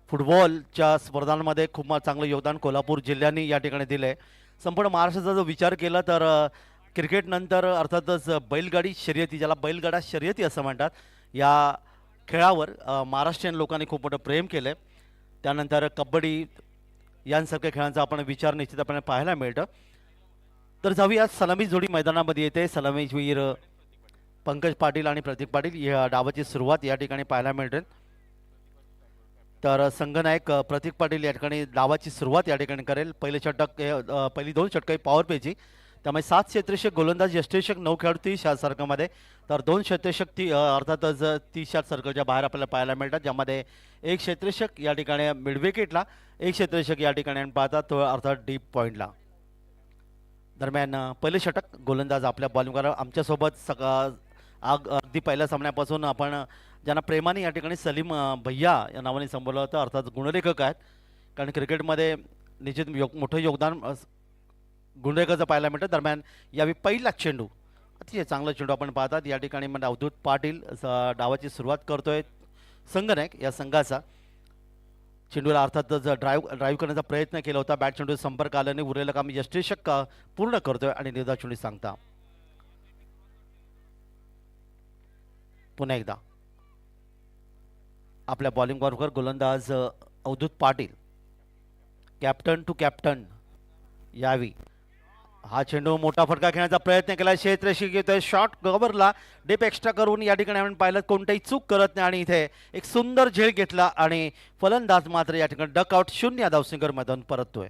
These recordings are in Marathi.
फुटबॉलच्या स्पर्धांमध्ये खूप चांगलं योगदान कोल्हापूर जिल्ह्याने या ठिकाणी दिलं आहे. संपूर्ण महाराष्ट्राचा जर विचार केला तर क्रिकेट नंतर अर्थातच बैलगाडी शर्यती, ज्याला बैलगाडा शर्यती असं म्हणतात, या खेळावर महाराष्ट्रीयन लोकांनी खूप मोठं प्रेम केलं आहे. त्यानंतर कबड्डी यांसारख्या खेळांचा आपण विचार निश्चितपणे पाहायला मिळतं. तर जाऊया सलामी जोडी मैदानामध्ये येते. सलामीवीर पंकज पाटील आणि प्रतीक पाटील या डावाची सुरुवात या ठिकाणी पाहायला मिळते. तर संघनायक प्रतीक पाटील या ठिकाणी डावाची सुरुवात या ठिकाणी करेल. पहिली 2 षटके पॉवर पेची, त्यामुळे 7 क्षेत्ररक्षक गोलंदाज, यष्टिरक्षक 9 खेळाडू 30 या सर्कलमध्ये, तर 2 क्षेत्ररक्षक अर्थातच 30 सर्कलच्या बाहेर आपल्याला पाहायला मिळतात, ज्यामध्ये एक क्षेत्ररक्षक या ठिकाणी मिड विकेटला, एक क्षेत्ररक्षक या ठिकाणी पाहतात तो अर्थात डीप पॉईंटला. दरम्यान पहिले षटक गोलंदाज आपल्या बॉलिंगवर आमच्यासोबत अगदी पहिल्या सामन्यापासून आपण ज्यांना प्रेमाने या ठिकाणी सलीम भैया या नावाने संबोधलं होतं, अर्थात गुणलेखक आहेत. कारण क्रिकेटमध्ये निश्चित मोठं योगदान गुणलेखकाचं पाहायला मिळतं. दरम्यान यावेळी पहिला चेंडू, अतिशय चांगला चेंडू आपण पाहतात या ठिकाणी. म्हणजे अवधूत पाटील डावाची सुरुवात करतोय. संघनायक या संघाचा चेंडूला अर्थातच ड्राईव्ह करण्याचा प्रयत्न केला होता. बॅट चेंडू संपर्क आल्याने उरलेलं काम यष्टिरक्षक पूर्ण करतोय आणि निर्धार चेंडू सांगता. पुन्हा एकदा आपल्या बॉलिंग बरोबर गोलंदाज Avdhoot Patil, captain to captain. यावी हा चेंडू मोठा फटका खेळण्याचा प्रयत्न केला. क्षेत्ररक्षक येतोय शॉर्ट कव्हरला, डीप एक्स्ट्रा करून या ठिकाणी आपण पाहिलं कोणताही चूक करत नाही आणि इथे एक सुंदर झेल घेतला आणि फलंदाज मात्र या ठिकाणी डकआउट, 0 धावसंख्येवर मैदान परततोय.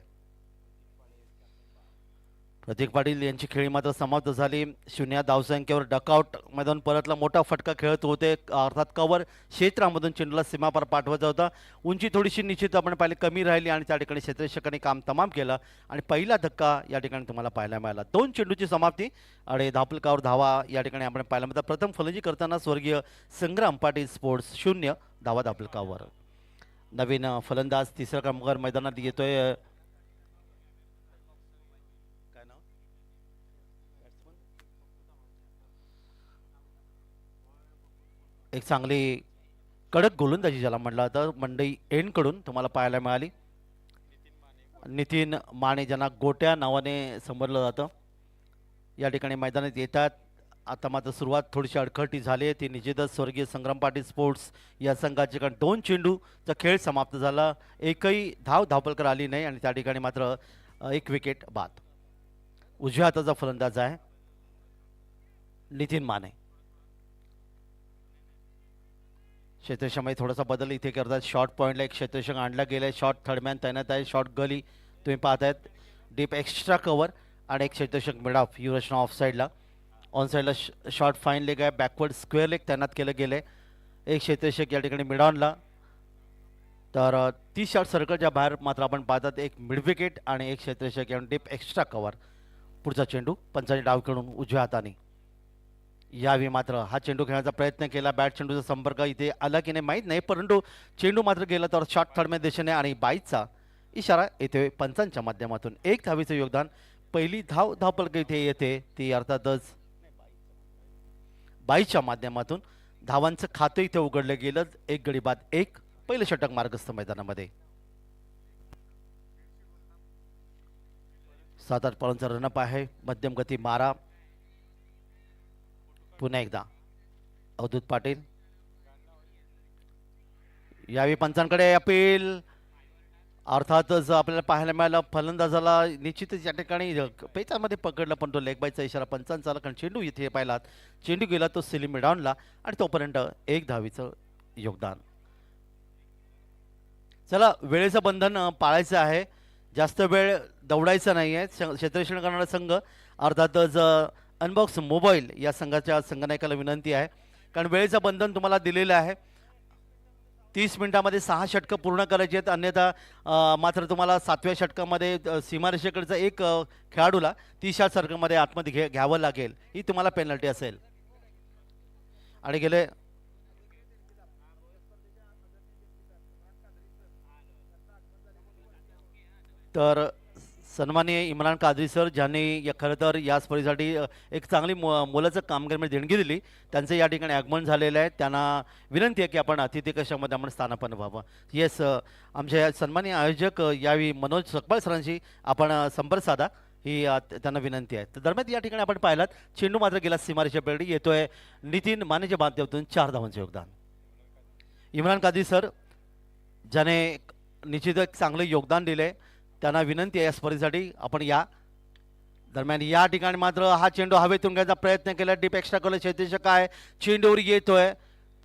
प्रतीक पाटील यांची खेळी मात्र समाप्त झाली. 0 धावसंख्येवर डकआउट, मैदान परतला. मोठा फटका खेळत होते, अर्थात कव्हर क्षेत्रामधून चेंडूला सीमापार पाठवायचा होता. उंची थोडीशी निश्चित आपण पाहिली कमी राहिली आणि त्या ठिकाणी क्षेत्ररक्षकांनी काम तमाम केलं आणि पहिला धक्का या ठिकाणी तुम्हाला पाहायला मिळाला. 2 चेंडूची समाप्ती आणि धापलकावर धावा या ठिकाणी आपण पाहायला मिळतात. प्रथम फलंदाजी करताना स्वर्गीय संग्राम पाटील स्पोर्ट्स 0 धावा धापलकावर. नवीन फलंदाज तिसऱ्या क्रमांकावर मैदानात येतोय. एक चांगली कडक गोलंदाजी ज्याला म्हटलं तर मंडई एनकडून तुम्हाला पाहायला मिळाली. नितीन माने, ज्यांना गोट्या नावाने संबोधलं जातं, या ठिकाणी मैदानात येतात. आता मात्र सुरुवात थोडीशी अडखळती झाली आहे, ती निश्चितच स्वर्गीय संग्राम पाटील स्पोर्ट्स या संघाचे. कारण 2 चेंडूचा खेळ समाप्त झाला, एकही धावपलकर आली नाही आणि त्या ठिकाणी मात्र 1 विकेट बाद. उजव्या हाताचा फलंदाज आहे नितीन माने. क्षेत्ररक्षकामध्ये थोडासा बदल इथे करतात. शॉर्ट पॉईंटला एक क्षेत्ररक्षक आणला गेला आहे, शॉर्ट थर्डमॅन तैनात आहे. शॉर्ट गली तुम्ही पाहतायत, डीप एक्स्ट्रा कव्हर आणि एक क्षेत्ररक्षक मिड ऑफ युरेशन ऑफ साईडला. ऑन साईडला शॉर्ट फाईन लेग आहे, बॅकवर्ड स्क्वेअर लेग तैनात केलं गेलं आहे. एक क्षेत्ररक्षक या ठिकाणी मिड ऑनला. तर 30 शॉट सर्कलच्या बाहेर मात्र आपण पाहतात एक मिड विकेट आणि एक क्षेत्ररक्षक यावरून डीप एक्स्ट्रा कव्हर. पुढचा चेंडू पंचांनी डाव खेळून उजव्या हाताने. यावेळी मात्र हा चेंडू खेळण्याचा प्रयत्न केला. बॅट चेंडूचा संपर्क इथे आला की नाही माहीत नाही, परंतु चेंडू मात्र गेला तर शॉर्ट थर्डमध्ये दिशेने आणि बाईचा इशारा येथे पंचांच्या माध्यमातून. 1 धावेचं योगदान. पहिली धावपलक इथे येते ती अर्थातच बाईच्या माध्यमातून. धावांचं खातं इथे उघडलं गेलं. 1 गडी बाद 1. पहिलं षटक मार्गस्थ मैदानामध्ये. 7-8 पॉईंटचा रनअप आहे. मध्यम गती मारा. पुन्हा एकदा अवधूत पाटील. यावेळी पंचांकडे अपील. अर्थातच आपल्याला पाहायला मिळालं फलंदाजाला निश्चितच या ठिकाणी पेचामध्ये पकडलं, पण तो लेग बायचा इशारा पंचांचा आला. कारण चेंडू इथे पाहिलात, चेंडू गेला तो सिलिम मिडॉनला आणि तोपर्यंत 1 धावीचं योगदान. चला, वेळेचं बंधन पाळायचं आहे, जास्त वेळ दौडायचा नाही आहे. क्षेत्ररक्षण करणारा संघ अर्थातच अनबॉक्स मोबाईल या संघाच्या संघनायकाला विनंती आहे, कारण वेळेचं बंधन तुम्हाला दिलेलं आहे. 30 मिनिटामध्ये 6 षटकं पूर्ण करायची आहेत, अन्यथा मात्र तुम्हाला 7व्या षटकामध्ये सीमारेषेकडचा एक खेळाडूला 30 शॉट सर्कलमध्ये आतमध्ये घ्यावं लागेल. ही तुम्हाला पेनल्टी असेल. आणि गेले तर सन्माननीय इम्रान कादरी सर, ज्यांनी खरं तर या स्पर्धेसाठी एक चांगली मोलाचं कामगिरीमध्ये देणगी दिली, त्यांचं या ठिकाणी आगमन झालेलं आहे. त्यांना विनंती आहे की आपण अतिथी कक्षामध्ये आपण स्थानापन्न व्हावं. येस, आमचे सन्माननीय आयोजक यावेळी मनोज सकपाळ सरांशी आपण संपर्क साधा, ही त्यांना विनंती आहे. तर दरम्यान या ठिकाणी आपण पाहिलात चेंडू मात्र गेला सीमारेषेच्या पेरडी येतोय. नितीन मानेच्या माध्यमातून 4 धावांचं योगदान. इम्रान कादरी सर, ज्याने निश्चित एक चांगलं योगदान दिले, त्यांना विनंती आहे या स्पर्धेसाठी आपण या. दरम्यान या ठिकाणी मात्र हा चेंडू हवेतून घ्यायचा प्रयत्न केला. डीप एक्स्ट्रा कॉलर क्षेत्ररक्षक आहे, चेंडूवर येतोय,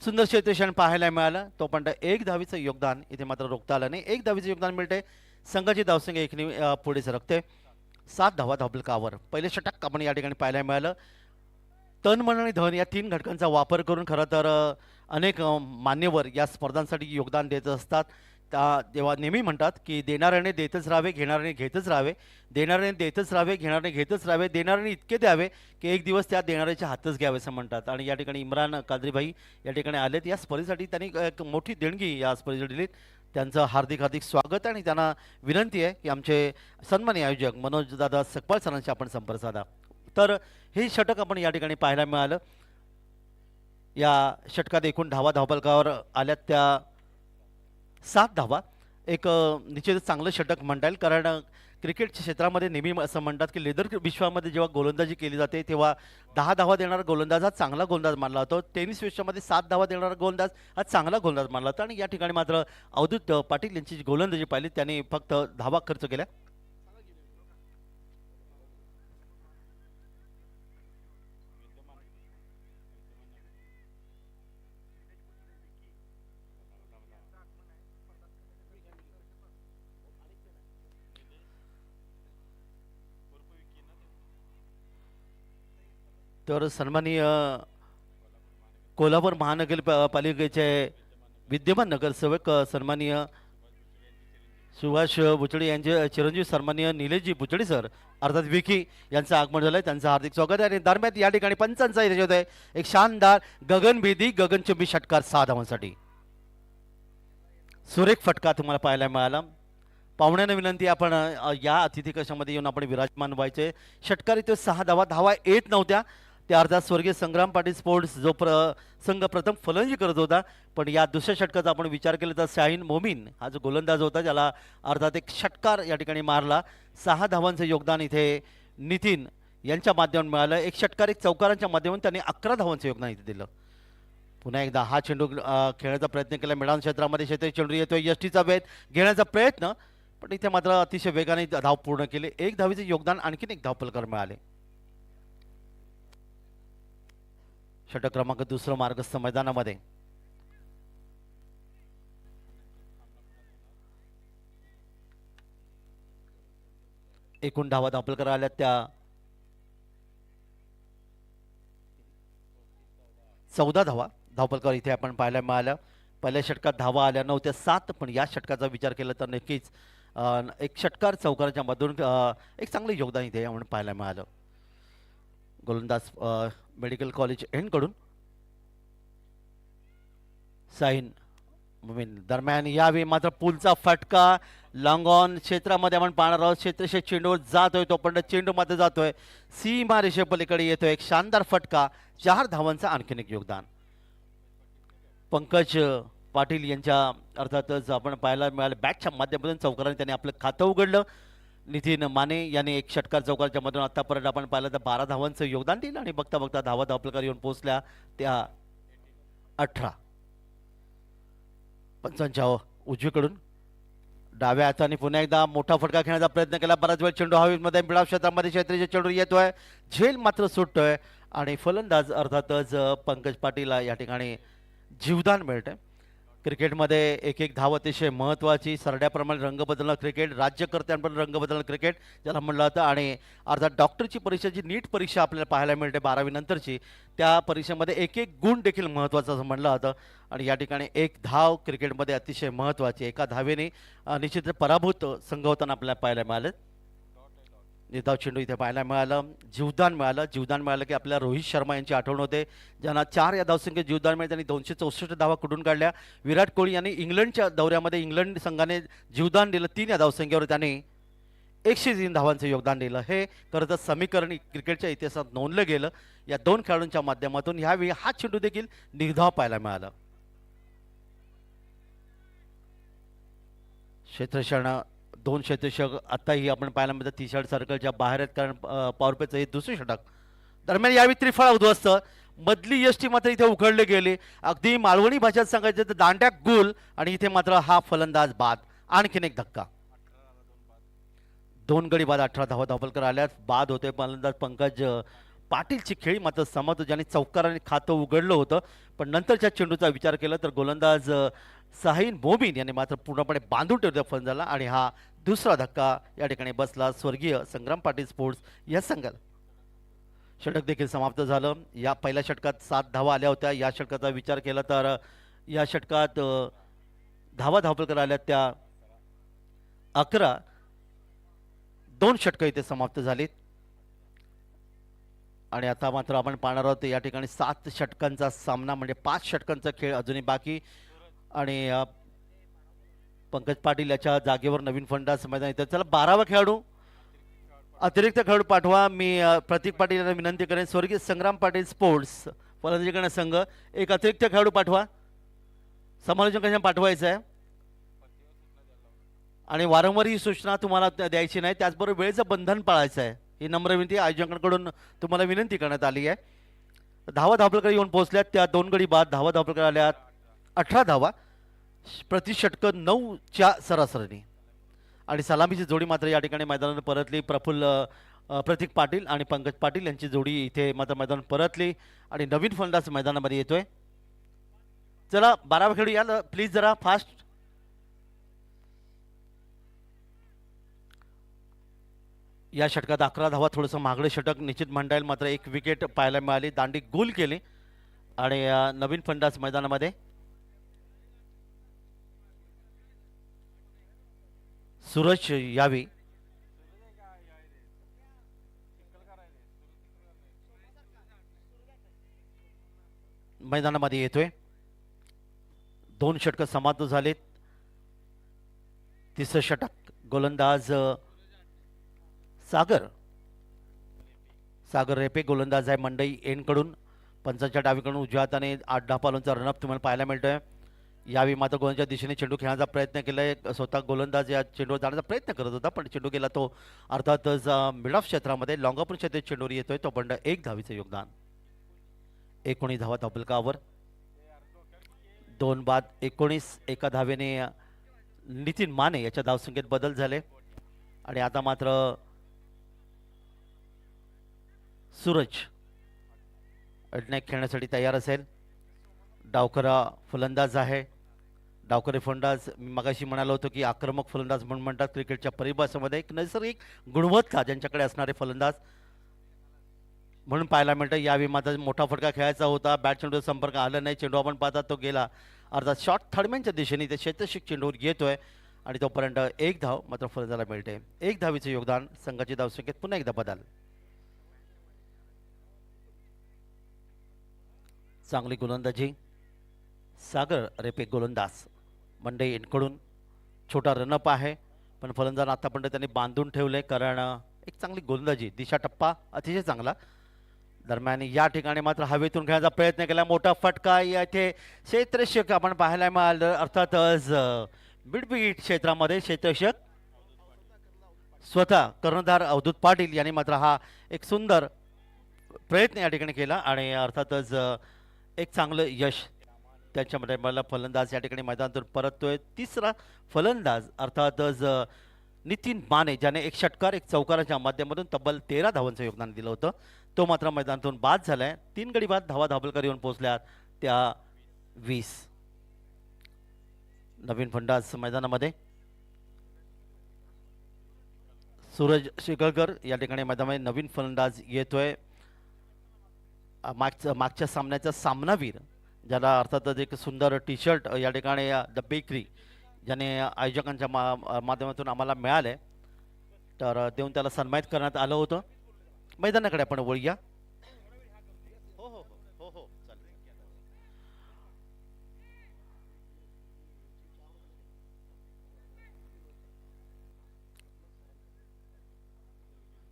सुंदर क्षेत्ररक्षण पाहायला मिळालं. तो पण 1 धावीचं योगदान इथे मात्र रोखता आलं नाही. 1 धावीचं योगदान मिळते. संघाची धावसंख्या 1 पुढे सरकते. 7 धावा धावफलकावर. पहिले षटक आपण या ठिकाणी पाहायला मिळालं. तन मन आणि धन या 3 घटकांचा वापर करून खरं तर अनेक मान्यवर या स्पर्धांसाठी योगदान देत असतात. तेव्हा नेहमी म्हणतात की देणाऱ्याने देतच राहावे, घेणाऱ्याने घेतच राहावे. देणाऱ्याने देतच राहावे, घेणाऱ्याने घेतच राहावे. देणाऱ्याने इतके द्यावे की एक दिवस त्या देणाऱ्याचे हातच घ्यावे असं म्हणतात. आणि या ठिकाणी इम्रान कादरीभाई या ठिकाणी आलेत. या स्पर्धेसाठी त्यांनी एक मोठी देणगी या स्पर्धेसाठी दिलीत. त्यांचं हार्दिक हार्दिक स्वागत. आणि त्यांना विनंती आहे की आमचे सन्माननीय आयोजक मनोज दादा सकपाळ सरांशी आपण संपर्क साधा. तर हे षटक आपण या ठिकाणी पाहायला मिळालं. या षटकात एकूण धावा धावफलकावर आल्यात त्या 7 धावा. एक निश्चितच चांगलं षटक म्हणता येईल, कारण क्रिकेटच्या क्षेत्रामध्ये नेहमी असं म्हणतात की लेदर विश्वामध्ये जेव्हा गोलंदाजी केली जाते तेव्हा 10 धावा देणारा गोलंदाज हा चांगला गोलंदाज मानला जातो. टेनिस विश्वामध्ये 7 धावा देणारा गोलंदाज हा चांगला गोलंदाज मानला जातो. आणि या ठिकाणी मात्र अवधूत पाटील यांची जी गोलंदाजी पाहिली त्यांनी फक्त धावा खर्च केल्या. तर सन्माननीय कोल्हापूर महानगरपालिकेचे विद्यमान नगरसेवक सन्माननीय सुभाष बुचडे यांचे चिरंजीव सन्माननीय निलेशजी बुचडे सर अर्थात विकी यांचं आगमन झालंय. त्यांचं हार्दिक स्वागत आहे. आणि दरम्यान या ठिकाणी पंचांचा इथे होत आहे एक शानदार गगनभेदी गगनचुंबी षटकार 6 धावांसाठी. सुरेख फटका तुम्हाला पाहायला मिळाला. पाहुण्यांना विनंती, आपण या अतिथी कक्षामध्ये येऊन आपण विराजमान व्हायचे. षटकार इथे 6 धावा येत नव्हत्या. त्या अर्थात स्वर्गीय संग्राम पाटील स्पोर्ट्स जो संघ प्रथम फलंदाजी करत होता, पण या दुसऱ्या षटकाचा आपण विचार केला तर शाहीन मोमीन हा जो गोलंदाज होता ज्याला अर्थात एक षटकार या ठिकाणी मारला. 6 धावांचं योगदान इथे नितीन यांच्या माध्यमातून मिळालं. एक षटकार एक चौकारांच्या माध्यमातून त्यांनी 11 धावांचं योगदान इथे दिलं. पुन्हा एकदा हा चेंडू खेळण्याचा प्रयत्न केला. मैदान क्षेत्रामध्ये चेंडू येतोय, यष्टीचा वेध घेण्याचा प्रयत्न, पण इथे मात्र अतिशय वेगाने धाव पूर्ण केले. 1 धावीचे योगदान, आणखीन 1 धावफलकार मिळाले. षटक क्रमांक 2 मार्गस्थ मैदानामध्ये. एकूण धावा धावफलकार आल्या त्या 14 धावा धावफलकार इथे आपण पाहायला मिळाल्या. पहिल्या षटकात धावा आल्या नव्हत्या 7, पण या षटकाचा विचार केला तर नक्कीच एक षटकार चौकाराच्या मधून एक चांगलं योगदान इथे आपण पाहायला मिळालं. गोलंदाज मेडिकल कॉलेज एंडकडून साईन मुमीन. दरम्यान यावेळी मात्र पुलचा फटका लॉंग ऑन क्षेत्रामध्ये आपण पाहणार आहोत. क्षेत्रशे चेंडूवर जातोय, तो पण चेंडू मध्ये जातोय, सीमा रेषेपलीकडे येतोय. एक शानदार फटका, 4 धावांचा आणखीन एक योगदान. पंकज पाटील यांच्या अर्थातच आपण पाहायला मिळालं बॅटच्या माध्यमातून चौकाराने त्यांनी आपलं खातं उघडलं. नितीन माने यांनी एक षटकार चौकाराच्या मधून आतापर्यंत आपण पाहिलं तर 12 धावांचं योगदान दिलं. आणि बघता बघता धावा धावफलकार येऊन पोहोचल्या त्या 18. पंचांच्या उजवीकडून डाव्या हाताने पुन्हा एकदा मोठा फटका खेळण्याचा प्रयत्न केला. बराच वेळ चेंडू हवेमध्ये मिळाव क्षेत्रामध्ये क्षेत्रीय चेंडू येतोय, झेल मात्र सुटतोय. आणि फलंदाज अर्थातच पंकज पाटील या ठिकाणी जीवदान मिळतंय. क्रिकेटमध्ये एक एक धाव अतिशय महत्त्वाची. सरड्याप्रमाणे रंग बदलणं क्रिकेट, राज्यकर्त्यांप्रमाणे रंग बदलणं क्रिकेट ज्याला म्हणलं जातं. आणि अर्थात डॉक्टरची परीक्षा, जी नीट परीक्षा आपल्याला पाहायला मिळते 12वी नंतरची, त्या परीक्षेमध्ये एक एक गुण देखील महत्त्वाचा असं म्हणलं जातं. आणि या ठिकाणी 1 धाव क्रिकेटमध्ये अतिशय महत्त्वाची. एका धावेने निश्चित पराभूत संघ होताना आपल्याला पाहायला मिळालं. निर्धाव चेंडू इथे पाहायला मिळालं. जीवदान मिळालं की आपल्या रोहित शर्मा यांची आठवण होते, ज्यांना 4 या धावसंख्येत जीवदान मिळाले. त्यांनी 264 धावा कुठून काढल्या. विराट कोहली यांनी इंग्लंडच्या दौऱ्यामध्ये इंग्लंड संघाने जीवदान दिलं 3 या धावसंख्येवर. त्यांनी 103 धावांचं योगदान दिलं. हे खरं तर समीकरण क्रिकेटच्या इतिहासात नोंदलं गेलं. या दोन खेळाडूंच्या माध्यमातून ह्यावेळी हा चेंडू देखील निर्धाव पाहायला मिळाला. क्षेत्ररक्षण दोन क्षेत्ररक्षक आताही आपण पाहायला मिळतं 30 सर्कलच्या बाहेर आहेत, कारण पॉवर प्लेचं हे दुसरे षटक. दरम्यान यावेळी त्रिफळा उद्ध्वस्त, मधली यष्टी मात्र इथे उखडले गेले. अगदी मालवणी भाषेत सांगायचं तर दांड्या गुल, आणि इथे मात्र हा फलंदाज बाद. आणखीन एक धक्का. 2 गडी बाद 18 धावा धावपलकर आल्यात. बाद होते फलंदाज पंकज पाटीलची खेळी मात्र समत ज्यांनी चौकाराने खातं उघडलं होतं, पण नंतरच्या चेंडूचा विचार केला तर गोलंदाज साहिन मोमीन यांनी मात्र पूर्णपणे बांधून ठेवलं फलंदाजाला, आणि हा दुसरा धक्का या ठिकाणी बसला स्वर्गीय संग्राम पाटील स्पोर्ट्स या संघाला. षटक देखील समाप्त झालं. या पहिल्या षटकात 7 धावा आल्या होत्या. या षटकाचा विचार केला तर या षटकात धावा धावपलकर आल्या त्या 11. 2 षटकं इथे समाप्त झालीत, आणि आता मात्र आपण पाहणार आहोत या ठिकाणी 7 षटकांचा सामना, म्हणजे 5 षटकांचा खेळ अजूनही बाकी. आणि पंकज पाटील याच्या जागेवर नवीन फलंदाज मैदान येतात. चला 12वा खेळाडू, अतिरिक्त खेळाडू पाठवा. मी प्रतीक पाटील यांना विनंती करेन, स्वर्गीय संग्राम पाटील स्पोर्ट्स फलंदाजी संघ एक अतिरिक्त खेळाडू पाठवा. समालोचन कशा पाठवायचं आहे, आणि वारंवार ही सूचना तुम्हाला द्यायची नाही. त्याचबरोबर वेळेचं बंधन पाळायचं आहे, ही नम्र विनंती आयोजकांकडून तुम्हाला विनंती करण्यात आली आहे. धावा धावपलकर येऊन पोहोचल्यात त्या 2 गडी बाद. धावा धावपलकर आल्यात 18 धावा, प्रति षटक 9च्या सरासरीने. आणि सलामीची जोडी मात्र या ठिकाणी मैदानात परतली. प्रतीक पाटील आणि पंकज पाटील यांची जोडी इथे मात्र मैदानात परतली, आणि नवीन फलंदाज मैदानामध्ये येतोय. चला 12वा खेळू या प्लीज, जरा फास्ट. या षटकात 11 धावा, थोडंसं महागडे षटक निश्चित म्हणता येईल. मात्र एक विकेट पाहायला मिळाली, दांडी गोल केली, आणि नवीन फलंदाज मैदानामध्ये सूरज यावी. मैदानामध्ये येतोय. 2 षटकं समाप्त झालेत. तिसरं षटक गोलंदाज सागर रेपे गोलंदाज आहे मंडई एनकडून. पंचांच्या डावीकडून उजव्या हाताने 8-10 पालोंचा रनअप तुम्हाला पाहायला मिळतोय. यावेळी मात्र गोलंदाजच्या दिशेने चेंडू खेळण्याचा प्रयत्न केलाय. स्वतः गोलंदाज या चेंडूवर जाण्याचा प्रयत्न करत होता, पण चेंडू गेला तो अर्थातच मिड ऑफ क्षेत्रामध्ये. लॉंगापूर क्षेत्रात चेंडूवर येतोय तो बंड. 1 धावीचं योगदान. 19 धावा धावपलकावर. 2 बाद 19. एका धावेने नितीन माने याच्या धावसंख्येत बदल झाले, आणि आता मात्र सूरज अडनायक खेळण्यासाठी तयार असेल. डावखरा फलंदाज आहे. डावखरे फलंदाज मी मगाशी म्हणालो होतो की आक्रमक फलंदाज म्हणून म्हणतात क्रिकेटच्या परिभाषेमध्ये. एक नैसर्गिक गुणवत्ता ज्यांच्याकडे असणारे फलंदाज म्हणून पाहायला मिळतं. यावेळी मात्र मोठा फटका खेळायचा होता, बॅट चेंडूचा संपर्क आला नाही. चेंडू आपण पाहतात तो गेला अर्थात शॉर्ट थर्डमॅनच्या दिशेने ते क्षेत्रशिक चेंडूवर येतोय, आणि तोपर्यंत 1 धाव मात्र फलंदाजाला मिळते. 1 धावीचे योगदान. संघाची धावसंख्येत पुन्हा एकदा बदल. चांगली गोलंदाजी सागर रेपे गोलंदाज मंडई इनकडून. छोटा रनअप आहे, पण फलंदाज आतापर्यंत त्यांनी बांधून ठेवले, कारण एक चांगली गोलंदाजी, दिशा टप्पा अतिशय चांगला. दरम्यान या ठिकाणी मात्र हवेतून खेळण्याचा प्रयत्न केला. मोठा फटका येथे क्षेत्ररक्षक आपण पाहायला मिळालं. अर्थातच मिडविकेट क्षेत्रामध्ये क्षेत्ररक्षक स्वतः कर्णधार अवधूत पाटील यांनी मात्र हा एक सुंदर प्रयत्न या ठिकाणी केला, आणि अर्थातच एक चांगलं यश त्यांच्यामध्ये मला. फलंदाज या ठिकाणी मैदानातून परततोय. तिसरा फलंदाज अर्थातच नितीन माने, ज्याने 1 षटकार 1 चौकाराच्या माध्यमातून तब्बल 13 धावांचं योगदान दिलं होतं, तो मात्र मैदानातून बाद झालाय. 3 गडी बाद. धावा धावपलकर येऊन पोहोचल्यात त्या 20. नवीन फलंदाज मैदानामध्ये सूरज शिकळकर या ठिकाणी मैदानामध्ये नवीन फलंदाज येतोय. मागच्या सामन्याचा सामनावीर, ज्याला अर्थातच एक सुंदर टी शर्ट या ठिकाणी द बेकरी ज्याने आयोजकांच्या माध्यमातून आम्हाला मिळाले, तर देऊन त्याला सन्मानित करण्यात आलं होतं. मैदानाकडे आपण वळूया. हो हो हो हो चालेल.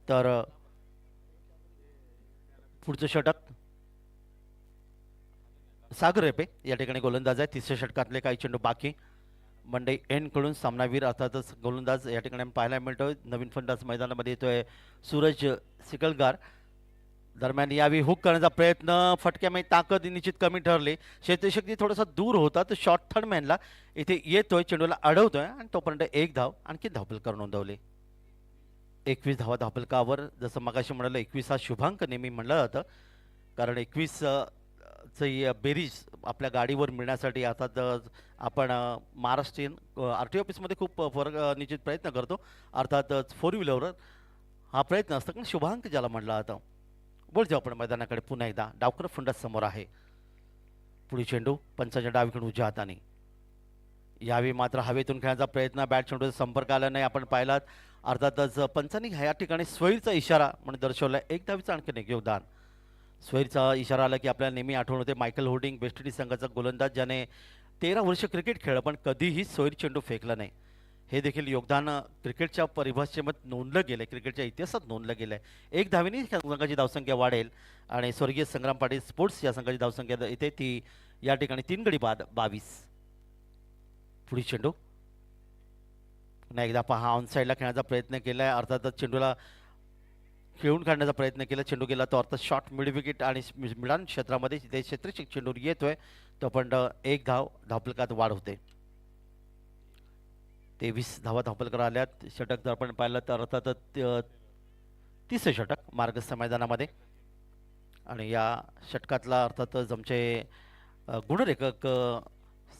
तर पुढचं षटक सागर रेपे या ठिकाणी गोलंदाज आहे. तिसऱ्या षटकातले काही चेंडू बाकी. मंडई एनकडून सामनावीर अर्थातच गोलंदाज या ठिकाणी पाहायला मिळतोय. नवीन फलंदाज मैदानामध्ये येतोय सूरज सिकलगार. दरम्यान यावेळी हुक करण्याचा प्रयत्न, फटक्यामध्ये ताकद निश्चित कमी ठरली. क्षेत्रशक्ती थोडासा दूर होता तर शॉर्ट थर्ड मॅनला इथे येतोय, चेंडूला अडवतोय आणि तोपर्यंत एक धाव आणखी धावफलकावर नोंदवली. 21 धावा धावफलकावर. जसं मगाशी म्हणालं 21 हा शुभांक नेहमी म्हणलं जातं, कारण 21 ची बेरीज आपल्या गाडीवर मिळण्यासाठी अर्थात आपण महाराष्ट्रीयन आर टी ऑफिसमध्ये खूप फरक निश्चित प्रयत्न करतो. अर्थातच फोर व्हीलरवर हा प्रयत्न असतो, कारण शुभांक ज्याला म्हटलं जातं. बोलतो आपण मैदानाकडे पुन्हा एकदा. डावकर फंडास समोर आहे. पुढे चेंडू पंचाच्या डावीकडून उजव्या हाताने. यावेळी मात्र हवेतून खेळण्याचा प्रयत्न, बॅट चेंडूचा संपर्क आला नाही. आपण पाहिलात अर्थातच पंचांनी ह्या ठिकाणी स्वैरचा इशारा म्हणून दर्शवला. एक धावीचं आणखीन एक योगदान. स्वैरचा इशारा आला की आपल्याला नेहमी आठवण होते मायकल होर्डिंग, वेस्ट इंडिज संघाचा गोलंदाज, ज्याने 13 वर्ष क्रिकेट खेळलं पण कधीही स्वैर चेंडू फेकला नाही. हे देखील योगदान क्रिकेटच्या परिभाषेमध्ये नोंदलं गेलं, क्रिकेटच्या इतिहासात नोंदलं गेलं आहे. एक धावेने संघाची धावसंख्या वाढेल आणि स्वर्गीय संग्राम पाटील स्पोर्ट्स या संघाची धावसंख्या इथे ती या ठिकाणी 3 गडी बाद 22. पुढे चेंडू पुन्हा एकदा पहा, ऑन साईडला खेळण्याचा प्रयत्न केला आहे. अर्थातच चेंडूला खेळून काढण्याचा प्रयत्न केला. चेंडू गेला तो अर्थात शॉर्ट मिड विकेट आणि मिडान क्षेत्रामध्ये तिथे क्षेत्ररक्षक चेंडूवर येतोय, तोपर्यंत एक धावफलकात वाढ होते. 23 धावा धावफलकार आल्यात. षटक जर आपण पाहिलं तर अर्थातच 30 षटक मार्गस्थ मैदानामध्ये. आणि या षटकातला अर्थातच आमचे गुणरेखक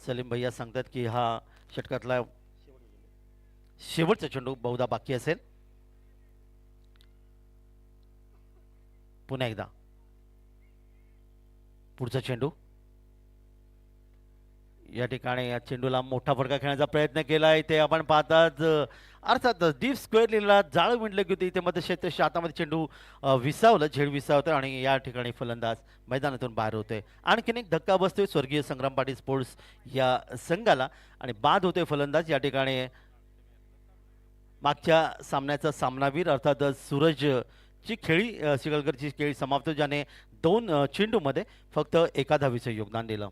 सलीम भैया सांगतात की हा षटकातला शेवटचा चेंडू बहुधा बाकी असेल. पुन्हा एकदा पुढचा चेंडू. या ठिकाणी या चेंडूला मोठा फटका खेळण्याचा प्रयत्न केला आहे. इथे आपण पाहतात अर्थातच डीप स्क्वेअरला जाळ विणलं की होती. इथे मध्ये क्षेत्र हातामध्ये चेंडू विसावलं, झेड विसावतं आणि या ठिकाणी फलंदाज मैदानातून बाहेर होते. आणखीन एक धक्का बसतोय स्वर्गीय संग्राम पाटील स्पोर्ट्स या संघाला आणि बाद होते फलंदाज. या ठिकाणी मागच्या सामन्याचा सामनावीर अर्थातच सूरज ची खेळी सिकलगरची खेळी समाप्त, ज्याने 2 चेंडूमध्ये फक्त एका धावीचं योगदान दिलं.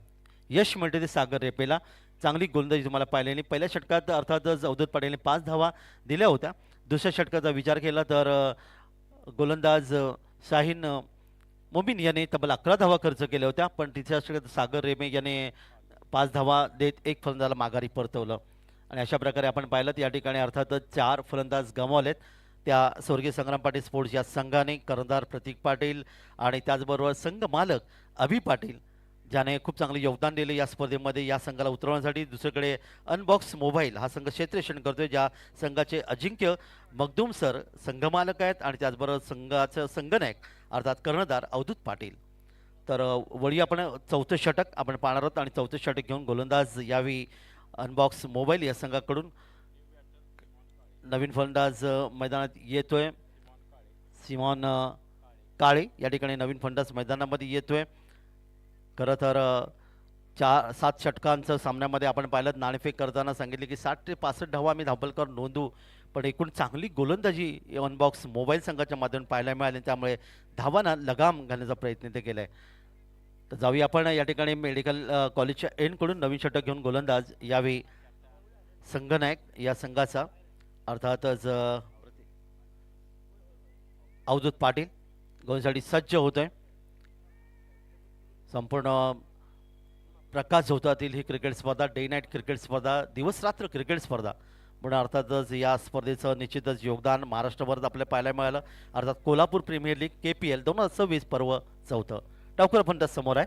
यश मिळते ते सागर रेपेला. चांगली गोलंदाजी तुम्हाला पाहिलेली. पहिल्या षटकात अर्थातच अवधूत पाटीलने 5 धावा दिल्या होत्या. दुसऱ्या षटकाचा विचार केला तर गोलंदाज शाहीन मोमीन याने तब्बल 11 धावा खर्च केल्या होत्या, पण तिसऱ्या षटकात सागर रेमे याने 5 धावा देत एक फलंदाजाला माघारी परतवलं. आणि अशा प्रकारे आपण पाहिलं या ठिकाणी अर्थातच 4 फलंदाज गमावलेत त्या स्वर्गीय संग्राम पाटील स्पोर्ट्स या संघाने. कर्णधार प्रतीक पाटील आणि त्याचबरोबर संघ मालक अभि पाटील, ज्याने खूप चांगले योगदान दिले या स्पर्धेमध्ये या संघाला उतरवण्यासाठी. दुसरीकडे अनबॉक्स मोबाईल हा संघ क्षेत्ररक्षण करतोय, ज्या संघाचे अजिंक्य मखदूम सर संघमालक आहेत आणि त्याचबरोबर संघाचं संघनायक अर्थात कर्णधार अवधूत पाटील. तर वळी आपण चौथं षटक आपण पाहणार आहोत आणि चौथं षटक घेऊन गोलंदाज यावेळी अनबॉक्स मोबाईल या संघाकडून. नवीन फलंदाज मैदानात येतोय सिमॉन काळे. या ठिकाणी नवीन फलंदाज मैदानामध्ये येतोय. खरं तर 7 षटकांचं सामन्यामध्ये आपण पाहिलं नाणेफेक करताना सांगितले की 60 ते 65 धावा आम्ही धावफलकावर नोंदवू, पण एकूण चांगली गोलंदाजी अनबॉक्स मोबाईल संघाच्या माध्यमातून पाहायला मिळाली, त्यामुळे धावांना लगाम घालण्याचा प्रयत्न ते केला आहे. तर जाऊया आपण या ठिकाणी मेडिकल कॉलेजच्या एंडकडून नवीन षटक घेऊन गोलंदाज यावेळी संघनायक या संघाचा अर्थातच अवधूत पाटील गोलसाठी सज्ज होतोय. संपूर्ण प्रकाश झोतातील ही क्रिकेट स्पर्धा, डे नाईट क्रिकेट स्पर्धा, दिवस रात्र क्रिकेट स्पर्धा म्हणून अर्थातच या स्पर्धेचं निश्चितच योगदान महाराष्ट्रभरात आपल्याला पाहायला मिळालं. अर्थात कोल्हापूर प्रीमियर लीग KPL 2026 पर्व 4. डावकर फलंदाज समोर आहे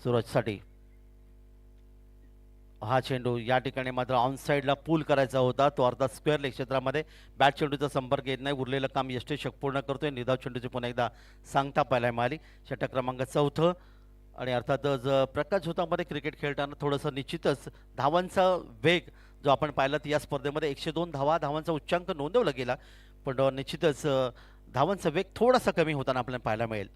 सूरजसाठी. हा चेंडू या ठिकाणी मात्र ऑन साईडला पूल करायचा होता, तो अर्थात स्क्वेअर लेग क्षेत्रामध्ये. बॅट चेंडूचा संपर्क येत नाही. उरलेलं काम यष्टेशक पूर्ण करतोय. निर्धाव चेंडूची पुन्हा एकदा सांगता पाहायला मिळाली. षटक क्रमांक 4 आणि अर्थातच प्रकाश झोतामध्ये क्रिकेट खेळताना थोडंसं निश्चितच धावांचा वेग जो आपण पाहिला या स्पर्धेमध्ये 102 धावांचा उच्चांक नोंदवला गेला, पण निश्चितच धावांचा वेग थोडासा कमी होताना आपल्याला पाहायला मिळेल.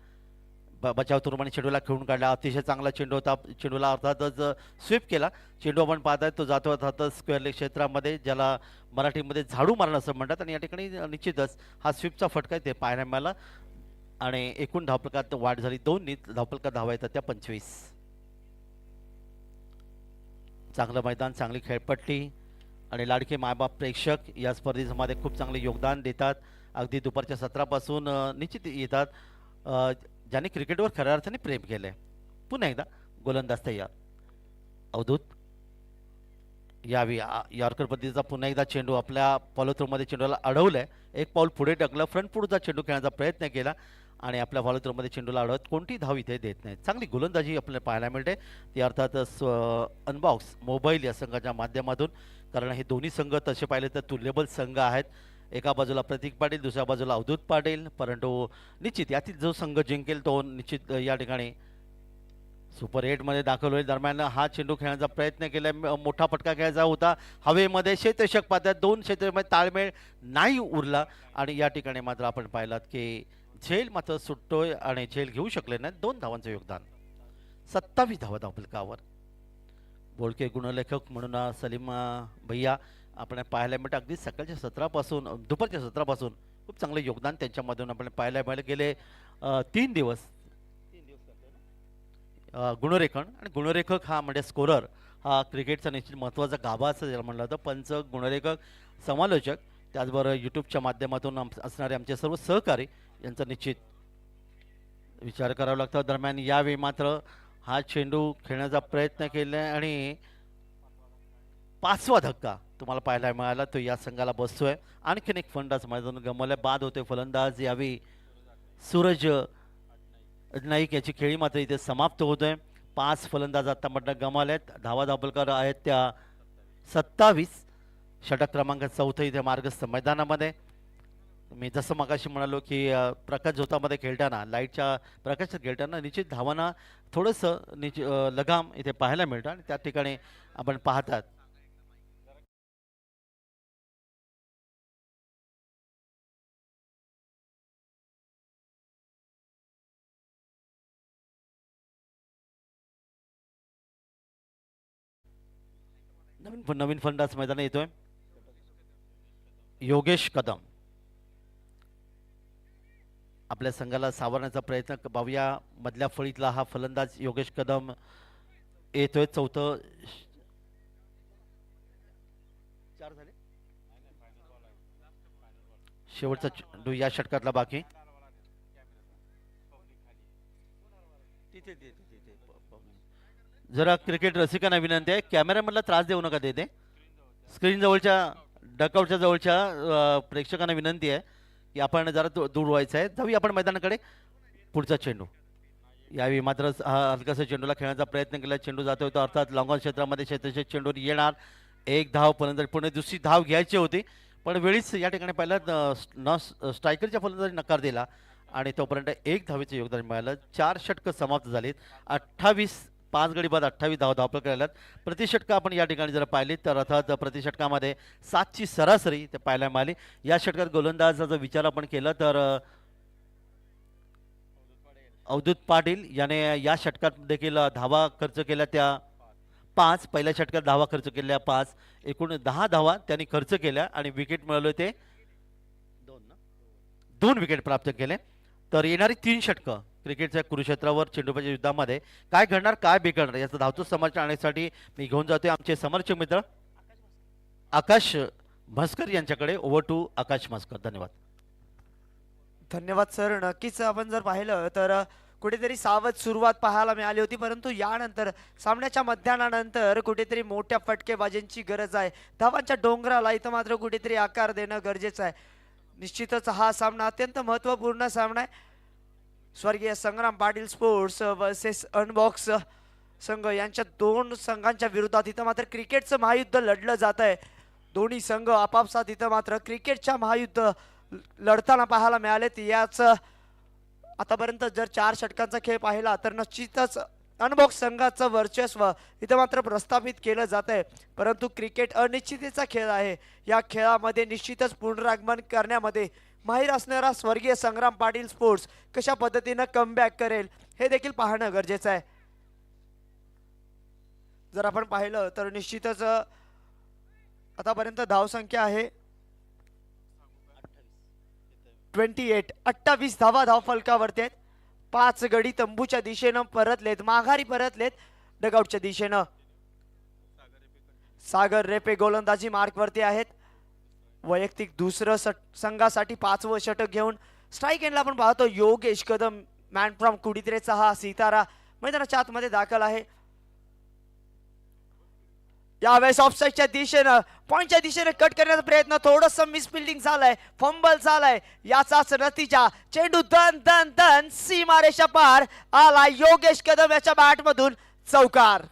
बचाव तुर्माने चेंडूला खेळून काढला. अतिशय चांगला चेंडू होता. चेंडूला अर्थातच स्वीप केला. चेंडू आपण पाहताय तो जातो अर्थातच स्क्वेअर लेग क्षेत्रामध्ये, ज्याला मराठीमध्ये झाडू मारणं असं म्हणतात. आणि या ठिकाणी निश्चितच हा स्वीपचा फटका आहे ते पाहायला मिळाला. आणि एकूण धावफलकात वाढ झाली 2 धावफलकात धावा येतात त्या 25. चांगलं मैदान, चांगली खेळपट्टी आणि लाडके मायबाप प्रेक्षक या स्पर्धेमध्ये खूप चांगले योगदान देतात. अगदी दुपारच्या सत्रापासून निश्चित येतात. ज्यांनी क्रिकेटवर खऱ्या अर्थाने प्रेम केलंय. पुन्हा एकदा गोलंदाज तयार. अवधूत यावी यॉर्कर पद्धतीचा पुन्हा एकदा चेंडू आपल्या फॉलो थ्रोमध्ये चेंडूला अडवलंय. एक पाऊल पुढे टाकलं, फ्रंट फूटचा चेंडू खेळण्याचा प्रयत्न केला आणि आपल्या फॉलो थ्रोमध्ये चेंडूला अडवत कोणती धाव इथे देत नाही. चांगली गोलंदाजी आपल्याला पाहायला मिळते. ती अर्थातच अनबॉक्स मोबाईल या संघाच्या माध्यमातून, कारण हे दोन्ही संघ तसे पाहिले तर तुल्यबल संघ आहेत. एका बाजूला प्रतीक पाटील, दुसऱ्या बाजूला अवधूत पाटील. परंतु निश्चित यातील जो संघ जिंकेल तो निश्चित या ठिकाणी सुपर 8मध्ये दाखल होईल. दरम्यान हा चेंडू खेळण्याचा प्रयत्न केला, मोठा फटका खेळायचा होता हवेमध्ये. क्षेत्ररक्षक पाहतात, 2 क्षेत्रामध्ये ताळमेळ नाही उरला आणि या ठिकाणी मात्र आपण पाहिलात की झेल मात्र सुटतोय आणि झेल घेऊ शकले नाही. 2 धावांचं योगदान. 27 धावा धावफलकावर. बोलके गुणलेखक म्हणून सलीम भैया आपण पाहायला मिळतं. अगदी सकाळच्या सत्रापासून दुपारच्या सत्रापासून खूप चांगलं योगदान त्यांच्यामधून आपण पाहायला मिळालं. गेले 3 दिवस गुणरेखन आणि गुणरेखक हा म्हणजे स्कोरर हा क्रिकेटचा निश्चित महत्त्वाचा गाभा असं ज्याला म्हणलं जातं. पंच, गुणरेखक, समालोचक, त्याचबरोबर यूट्यूबच्या माध्यमातून असणारे आमचे सर्व सहकारी यांचा निश्चित विचार करावा लागतो. दरम्यान यावेळी मात्र हा चेंडू खेळण्याचा प्रयत्न केला आणि 5वा धक्का तुम्हाला पाहायला मिळाला तो या संघाला बसतोय. आणखीन एक फलंदाज मैदान गमवलाय, बाद होते फलंदाज. यावेळी सूरज नाईक याची खेळी मात्र इथे समाप्त होतोय. 5 फलंदाज आतापर्यंत गमावलेत. धावा धावफलकार आहेत त्या 27. षटक क्रमांक 4 इथे मार्गस्थ मैदानामध्ये. मी जसं मगाशी म्हणालो की प्रकाश झोतामध्ये खेळताना, लाईटच्या प्रकाशात खेळताना निश्चित धावांना थोडंसं लगाम इथे पाहायला मिळतं आणि त्या ठिकाणी आपण पाहतात नवीन फलंदाज मैदानात येतोय योगेश कदम. आपल्या संघाला सावरण्याचा प्रयत्न पाहूया. मधल्या फळीतला हा फलंदाज योगेश कदम येतोय. 4 झाले, शेवटचा चेंडू या षटकातला बाकी. जरा क्रिकेट रसिकांना विनंती आहे, कॅमेरामॅनला त्रास देऊ नका. देते स्क्रीन जवळच्या डकआउटच्या जवळच्या प्रेक्षकांना विनंती आहे की आपण जरा दूर व्हायचं आहे. जाऊया आपण मैदानाकडे. पुढचा चेंडू यावेळी मात्र हलकासा चेंडूला खेळण्याचा प्रयत्न केला. चेंडू जातोय तो अर्थात लॉंगॉन क्षेत्रामध्ये क्षेत्ररक्षक चेंडू येणार. 1 धाव फलंदाज पुढे दुसरी धाव घ्यायची होती पण वेळीच या ठिकाणी पहिला स्ट्रायकरच्या फलंदाजी नकार दिला आणि तोपर्यंत 1 धावेचं योगदान मिळालं. 4 षटकं समाप्त झालीत. 28 5 गडी बाद 28 धावफलक राहिल्यात. प्रतिषटकं आपण या ठिकाणी जर पाहिली तर अर्थात प्रतिषटकामध्ये 7ची सरासरी ते पाहायला मिळाली. या षटकात गोलंदाजाचा विचार आपण केला तर अवधूत पाटील याने या षटकात देखील धावा खर्च केल्या त्या 5. पहिल्या षटकात धावा खर्च केल्या 5. एकूण 10 धावा त्यांनी खर्च केल्या आणि विकेट मिळवले ते 2 विकेट प्राप्त केले. तर येणारी 3 षटकं क्रिकेटच्या कुरुक्षेत्रावर चेंडूबाजी युद्धामध्ये काय घडणार काय बिघडणार याचा धावतो समाचार आणण्यासाठी मी घेऊन जातोय आमचे समर्थ मित्र आकाश म्हस्कर यांच्याकडे. ओव्हर टू आकाश म्हस्कर. धन्यवाद. धन्यवाद सर. नक्कीच आपण जर पाहिलं तर कुठेतरी सावध सुरुवात पाहायला मिळाली होती, परंतु यानंतर सामन्याच्या मध्यानानंतर कुठेतरी मोठ्या फटकेबाजींची गरज आहे. धावांच्या डोंगराला इथं मात्र कुठेतरी आकार देणं गरजेचं आहे. निश्चितच हा सामना अत्यंत महत्त्वपूर्ण सामना आहे. स्वर्गीय Sangram Patil sports versus unbox संघ यांच्या 2 संघांच्या विरोधात इथं मात्र क्रिकेटचं महायुद्ध लढलं जात आहे. दोन्ही संघ आपापसात इथं मात्र क्रिकेटच्या महायुद्ध लढताना पाहायला मिळालेत. याच आतापर्यंत जर 4 षटकांचा खेळ पाहिला तर निश्चितच अनबॉक्स संघाचं वर्चस्व इथं मात्र प्रस्थापित केलं जात आहे. परंतु क्रिकेट अनिश्चिततेचा खेळ आहे. या खेळामध्ये निश्चितच पुनरागमन करण्यामध्ये माहीर असणारा स्वर्गीय संग्राम पाटील स्पोर्ट्स कशा पद्धतीनं कमबॅक करेल हे देखील पाहणं गरजेचं आहे. जर आपण पाहिलं तर निश्चितच आतापर्यंत धावसंख्या आहे 28 धावा धाव फलकावरती आहेत. 5 गडी तंबूच्या दिशेनं परतलेत, माघारी परतलेत डगआउटच्या दिशेनं. सागर रेपे गोलंदाजी मार्कवरती आहेत. वैयक्तिक दुसरं संघासाठी 5वं षटक घेऊन स्ट्राईक एंडला आपण पाहतो योगेश कदम मॅन फ्रॉम कुडीत्रेचा हा सितारा मैदानाच्या आतमध्ये दाखल आहे. यावेळेस ऑफसाईडच्या दिशेनं पॉइंटच्या दिशेने कट करण्याचा प्रयत्न, थोडस मिसफिल्डिंग झालंय, फंबल झालाय, याचाच नतीजा. चेंडू दन दन दन सीमारेषा पार आला. योगेश कदम याच्या बॅट मधून चौकार.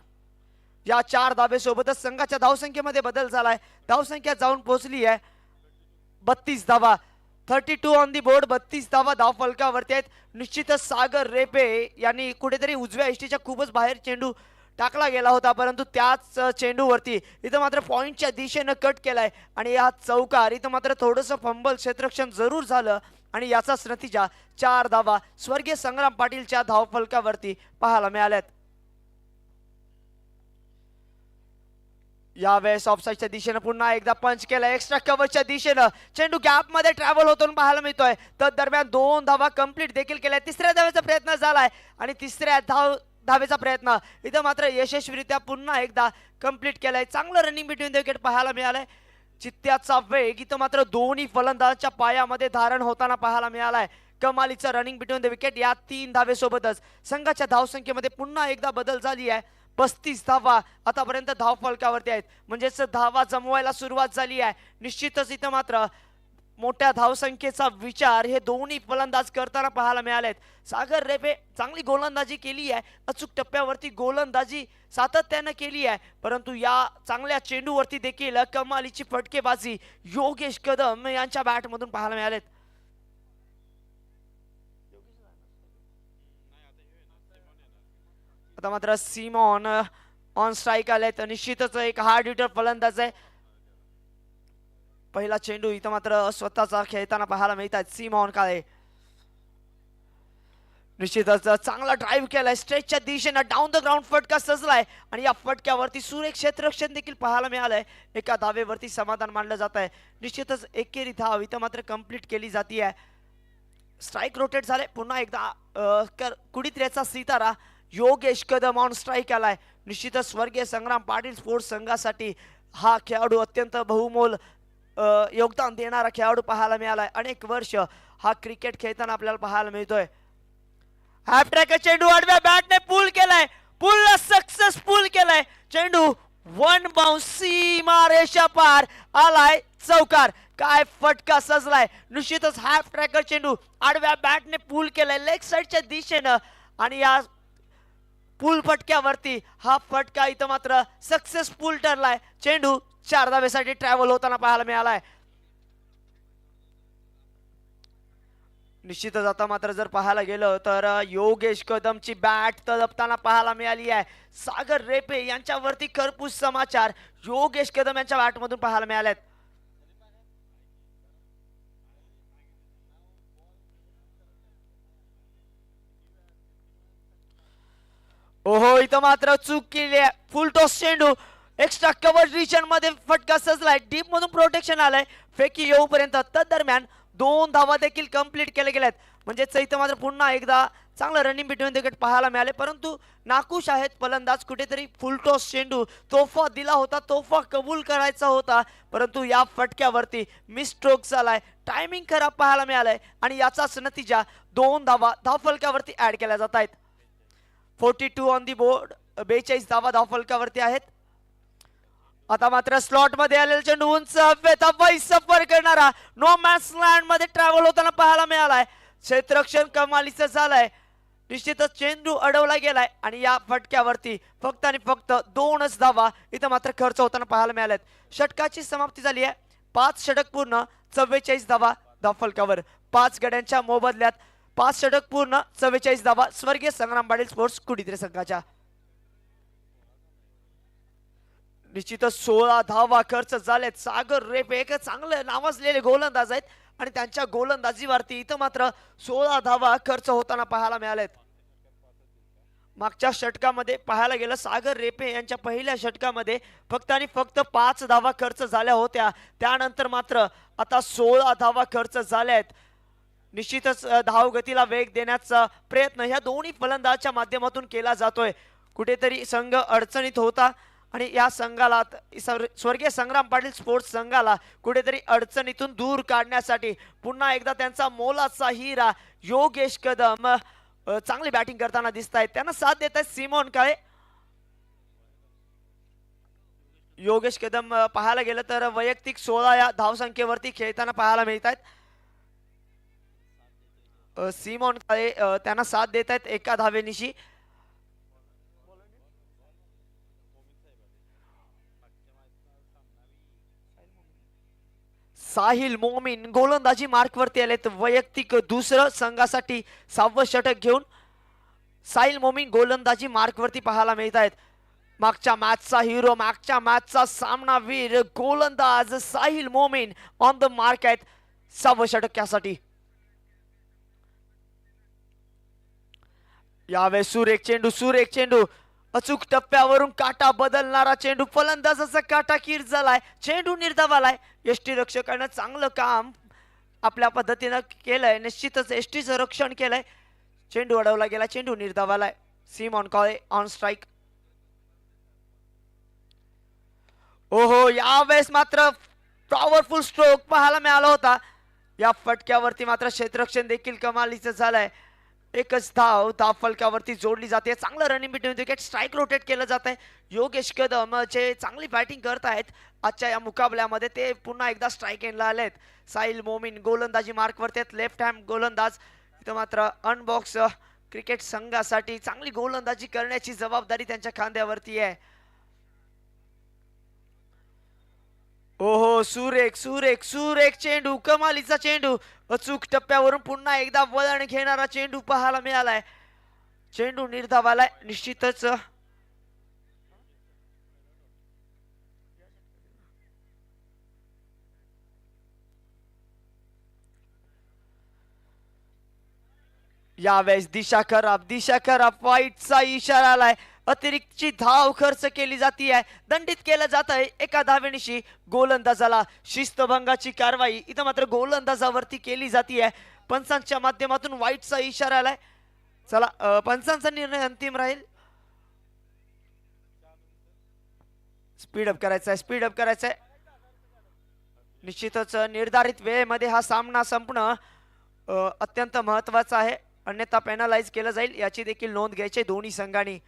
या 4 धावेसोबतच संघाच्या धावसंख्येमध्ये बदल झालाय. धावसंख्या जाऊन पोहोचली आहे 32 धावा. 32 ऑन दी बोर्ड. 32 धावा धाव फलकावरती आहेत. निश्चितच सागर रेपे यांनी कुठेतरी उजव्या एष्टीच्या खूपच बाहेर चेंडू टाकला गेला होता, परंतु त्याच चेंडूवरती इथं मात्र पॉइंटच्या दिशेनं कट केलाय आणि हा चौकार. इथं मात्र थोडंसं फंबल क्षेत्ररक्षण जरूर झालं आणि याचाच नतीजा 4 धावा स्वर्गीय संग्राम पाटीलच्या धाव फलकावरती पाहायला मिळाल्यात. यावेळेस ऑफसाईडच्या दिशेनं पुन्हा एकदा पंच केला. एक्स्ट्रा कव्हरच्या दिशेनं चेंडू गॅप मध्ये ट्रॅव्हल होतो पाहायला मिळतोय. तर दरम्यान 2 धावा कंप्लीट देखील केल्या. 3ऱ्या धावेचा प्रयत्न झालाय आणि 3ऱ्या धावेचा प्रयत्न इथं मात्र यशस्वीरित्या पुन्हा एकदा कंप्लीट केलाय. चांगलं रनिंग बिटवीन द विकेट पाहायला मिळालंय. चित्त्याचा वेग इथं मात्र दोन्ही फलंदाजांच्या पायामध्ये धारण होताना पाहायला मिळालाय. कमालीचं रनिंग बिटवीन द विकेट. या 3 धावेसोबतच संघाच्या धावसंख्येमध्ये पुन्हा एकदा बदल झाली आहे. 35 धावा आतापर्यंत धाव फलकावरती आहेत, म्हणजेच धावा जमवायला सुरुवात झाली आहे. निश्चितच इथं मात्र मोठ्या धावसंख्येचा विचार हे दोन्ही फलंदाज करताना पाहायला मिळालेत. सागर रेपे चांगली गोलंदाजी केली आहे, अचूक टप्प्यावरती गोलंदाजी सातत्यानं केली आहे, परंतु या चांगल्या चेंडूवरती देखील कमालीची फटकेबाजी योगेश कदम यांच्या बॅटमधून पाहायला मिळालेत. आता मात्र सिमॉन ऑन स्ट्राईक आले, तर निश्चितच एक हार्ड हिटर फलंदाज आहे. पहिला चेंडू इथं मात्र स्वतःचा खेळताना पाहायला मिळतात सिमॉन काळे. निश्चितच चांगला ड्राईव्ह केलाय स्ट्रेचच्या दिशेनं, डाऊन द ग्राउंड फटका सजलाय आणि या फटक्यावरती सुरेख क्षेत्ररक्षण देखील पाहायला मिळालंय. एका धावेवरती समाधान मानलं जात आहे. निश्चितच एकेरी धाव इथं मात्र कंप्लीट केली जाते आहे. स्ट्राईक रोटेट झाले. पुन्हा एकदा कुडीत्रेचा सितारा योगेश कदम ऑन स्ट्राईक आलाय. निश्चितच स्वर्गीय संग्राम पाटील स्पोर्ट्स संघासाठी हा खेळाडू अत्यंत बहुमोल योगदान देणारा खेळाडू पाहायला मिळालाय. अनेक वर्ष हा क्रिकेट खेळताना आपल्याला पाहायला मिळतोय. हॅफ ट्रॅक चेंडू आडव्या बॅटने पुल केलाय, पुलला सक्सेसफुल केलाय. चेंडू 1 बाउंस सीमारेषा पार आलाय, चौकार. काय फटका सजलाय. निश्चितच हॅफ ट्रॅकर चेंडू आडव्या बॅटने पुल केलाय लेग साइडच्या दिशेनं आणि या पुल फटक्यावरती हा फटका इथं मात्र सक्सेसफुल ठरलाय. चेंडू 4 धावेसाठी ट्रॅव्हल होताना पाहायला मिळालाय. निश्चितच आता मात्र जर पाहायला गेलं तर योगेश कदमची बॅट तळपताना पाहायला मिळाली आहे. सागर रेपे यांच्यावरती खरपूस समाचार योगेश कदम यांच्या बॅटमधून पाहायला मिळालेत. ओहो, इथं मात्र चूक केली आहे. फुल टॉस चेंडू एक्स्ट्रा कव्हर रिजन मध्ये फटका सजलाय. डीप मधून प्रोटेक्शन आलंय फेकी येऊपर्यंत. दरम्यान 2 धावा देखील कंप्लीट केल्या गेल्यात. म्हणजेच इथं मात्र पुन्हा एकदा चांगलं रनिंग बिटवीन द विकेट पाहायला मिळाले, परंतु नाखुश आहेत फलंदाज. कुठेतरी फुल टॉस चेंडू तोफा दिला होता, तोफा कबूल करायचा होता, परंतु या फटक्यावरती मिस स्ट्रोक झालाय. टायमिंग खराब पाहायला मिळालाय आणि याचाच नतीजा 2 धावा धावफलकावरती ऍड केल्या जात आहेत. 42 ऑन दी बोर्ड. 42 धावा धावफलकावरती आहेत. आता मात्र स्लॉट मध्ये आलेला चेंडू उंच हवेत अवैध सफर करणारा नो मॅन्स लँड मध्ये ट्रॅव्हल होताना पाहायला मिळालाय. क्षेत्ररक्षण कमालीचं झालंय. निश्चितच चेंडू अडवला गेलाय आणि या फटक्यावरती फक्त आणि फक्त 2च धावा इथं मात्र खर्च होताना पाहायला मिळाल्यात. षटकाची समाप्ती झाली आहे. 5 षटक पूर्ण 44 धावा धावफलकावर. 5 गड्यांच्या मोबदल्यात 5 षटक पूर्ण 44 धावा स्वर्गीय संग्राम पाटील स्पोर्ट्स कुडीत्रे संघाच्या. निश्चितच 16 धावा खर्च झालेत. सागर रेपे एक चांगलं नावाजलेले गोलंदाज आहेत आणि त्यांच्या गोलंदाजीवरती इथं मात्र 16 धावा खर्च होताना पाहायला मिळालेत. मागच्या षटकामध्ये पाहायला गेलं सागर रेपे यांच्या पहिल्या षटकामध्ये फक्त आणि फक्त 5 धावा खर्च झाल्या होत्या. त्यानंतर मात्र आता 16 धावा खर्च झाल्या आहेत. निश्चितच धावगतीला वेग देण्याचा प्रयत्न ह्या दोन्ही फलंदाजाच्या माध्यमातून केला जातोय. कुठेतरी संघ अडचणीत होता आणि या संघाला स्वर्गीय संग्राम पाटील स्पोर्ट्स संघाला कुठेतरी अडचणीतून दूर काढण्यासाठी पुन्हा एकदा त्यांचा मोलाचा हिरा योगेश कदम चांगली बॅटिंग करताना दिसत आहेत. त्यांना साथ देत आहेत सिमोन काळे. योगेश कदम पाहायला गेलं तर वैयक्तिक 16 या धावसंख्येवरती खेळताना पाहायला मिळत आहेत. सिमोन काळे त्यांना साथ देत आहेत एका धावेनिशी. साहिल मोमीन गोलंदाजी मार्कवरती आलेत. वैयक्तिक दुसरं संघासाठी 6वं षटक घेऊन साहिल मोमीन गोलंदाजी मार्कवरती पाहायला मिळत आहेत. मागच्या मॅचचा हिरो, मागच्या मॅचचा सामनावीर गोलंदाज Sahil Momin on the mark आहेत 6वं षटक यासाठी. यावेळेस सुरेख चेंडू अचूक टप्प्यावरून काटा बदलणारा चेंडू. फलंदाजाचा काटा किर झालाय, चेंडू निर्धावालाय. यष्टीरक्षकानं चांगलं काम आपल्या पद्धतीनं केलंय. निश्चितच यष्टीचं रक्षण केलंय. चेंडू अडवला गेला, चेंडू निर्धावालाय. Simon Kale on strike. ओहो, यावेळेस मात्र पॉवरफुल स्ट्रोक पाहायला मिळाला होता. या फटक्यावरती मात्र क्षेत्ररक्षण देखील कमालीचं झालंय. एकच धाव फलकावरती जोडली जाते. चांगलं running between wicket, strike rotate केलं जात आहे. योगेश कदम जे चांगली बॅटिंग करत आहेत आजच्या या मुकाबल्यामध्ये ते पुन्हा एकदा स्ट्राईक एंडला आलेत. साहिल मोमीन गोलंदाजी मार्कवरती आहेत, लेफ्ट हँड गोलंदाज. इथं मात्र अनबॉक्स क्रिकेट संघासाठी चांगली गोलंदाजी करण्याची जबाबदारी त्यांच्या खांद्यावरती आहे. ओहो, सुरेख चेंडू, कमालीचा चेंडू. अचूक टप्प्यावरून पुन्हा एकदा वळण घेणारा चेंडू पाहायला मिळालाय. चेंडू निर्धावालाय. निश्चितच यावेळेस दिशा खराब वाईटचा इशारा आलाय. अतिरिक्तची धाव खर्च केली जाती आहे, दंडित केलं जात आहे एका धावेनिशी गोलंदाजाला. शिस्तभंगाची कारवाई इथं मात्र गोलंदाजावरती केली जाती आहे. पंचांच्या माध्यमातून वाईटचा इशारा आलाय. चला, पंचांचा निर्णय अंतिम राहील. स्पीडअप करायचा आहे. निश्चितच निर्धारित वेळेमध्ये हा सामना संपणं अत्यंत महत्वाचं आहे, अन्यथा पेनलाइज केलं जाईल. याची देखील नोंद घ्यायची दोन्ही संघांनी.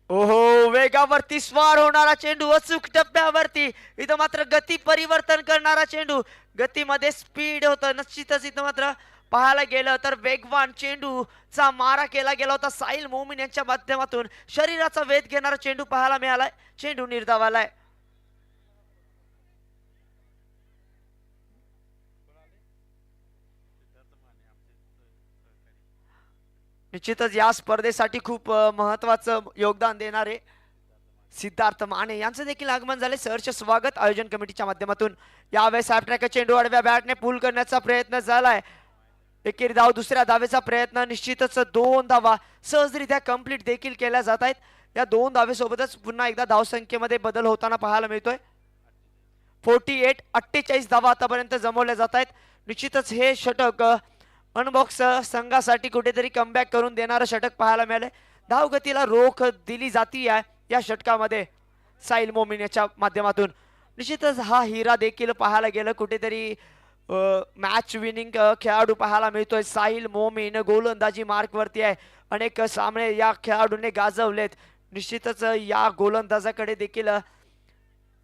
ओहो, वेगावरती स्वार होणारा चेंडू अचूक टप्प्यावरती. इथं मात्र गती परिवर्तन करणारा चेंडू, गतीमध्ये स्पीड होतं. निश्चितच इथं मात्र पाहायला गेलं तर वेगवान चेंडूचा मारा केला गेला होता साहिल मोमीन यांच्या माध्यमातून. शरीराचा वेध घेणारा चेंडू पाहायला मिळालाय. चेंडू निर्धावालाय. निश्चितच या स्पर्धेसाठी खूप महत्वाचं योगदान देणारे सिद्धार्थ माने यांचं देखील आगमन झाले. सहर्ष स्वागत आयोजन कमिटीच्या माध्यमातून. यावेळेस ट्रॅक चेंडू आडव्या बॅटने पूल करण्याचा प्रयत्न झालाय. एकेरी धाव, दुसऱ्या धावेचा प्रयत्न. निश्चितच 2 धावा सहजरित्या कंप्लीट देखील केल्या जात आहेत. या 2 धावेसोबतच पुन्हा एकदा धावसंख्येमध्ये बदल होताना पाहायला मिळतोय. 48 धावा आतापर्यंत जमवल्या जात आहेत. निश्चितच हे षटक अनबॉक्स संघासाठी कुठेतरी कमबॅक करून देणारं षटक पाहायला मिळाले. धावगतीला रोख दिली जाती या षटकामध्ये साहिल मोमीन याच्या माध्यमातून. निश्चितच हा हिरा देखील पाहायला गेलं कुठेतरी मॅच विनिंग खेळाडू पाहायला मिळतोय. साहिल मोमीन गोलंदाजी मार्कवरती आहे. अनेक सामने या खेळाडूने गाजवलेत. निश्चितच या गोलंदाजाकडे देखील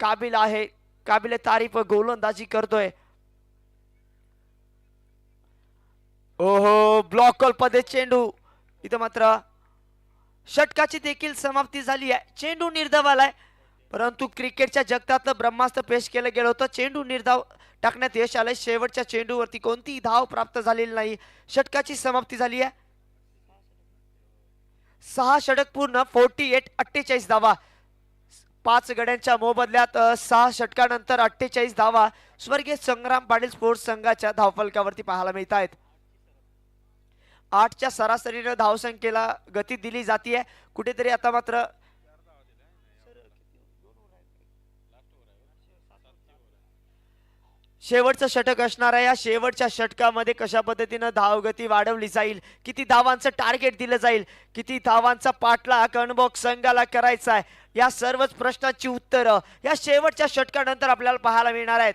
काबिल तारीफ गोलंदाजी करतोय. ओहो, ब्लॉक मध्ये चेंडू. इथं मात्र षटकाची देखील समाप्ती झाली आहे. चेंडू निर्धावालाय, परंतु क्रिकेटच्या जगतातलं ब्रह्मास्त्र पेश केलं गेलं होतं. चेंडू निर्धाव टाकण्यात यश आलंय. शेवटच्या चेंडूवरती कोणतीही धाव प्राप्त झालेली नाही. षटकाची समाप्ती झाली आहे. 6 षटक पूर्ण, 48 धावा. 5 गड्यांच्या मोबदल्यात 6 षटकानंतर 48 धावा स्वर्गीय संग्राम पाटील स्पोर्ट्स संघाच्या धावफलकावरती पाहायला मिळत आहेत. 8च्या सरासरीने धावसंख्येला गती दिली जाते. कुठेतरी आता मात्र शेवटचं षटक असणार आहे. या शेवटच्या षटकामध्ये कशा पद्धतीनं धावगती वाढवली जाईल, किती धावांचं टार्गेट दिलं जाईल, किती धावांचा पाठलाग अनबॉक्स संघाला करायचा आहे, या सर्वच प्रश्नांची उत्तरं या शेवटच्या षटकानंतर आपल्याला पाहायला मिळणार आहेत.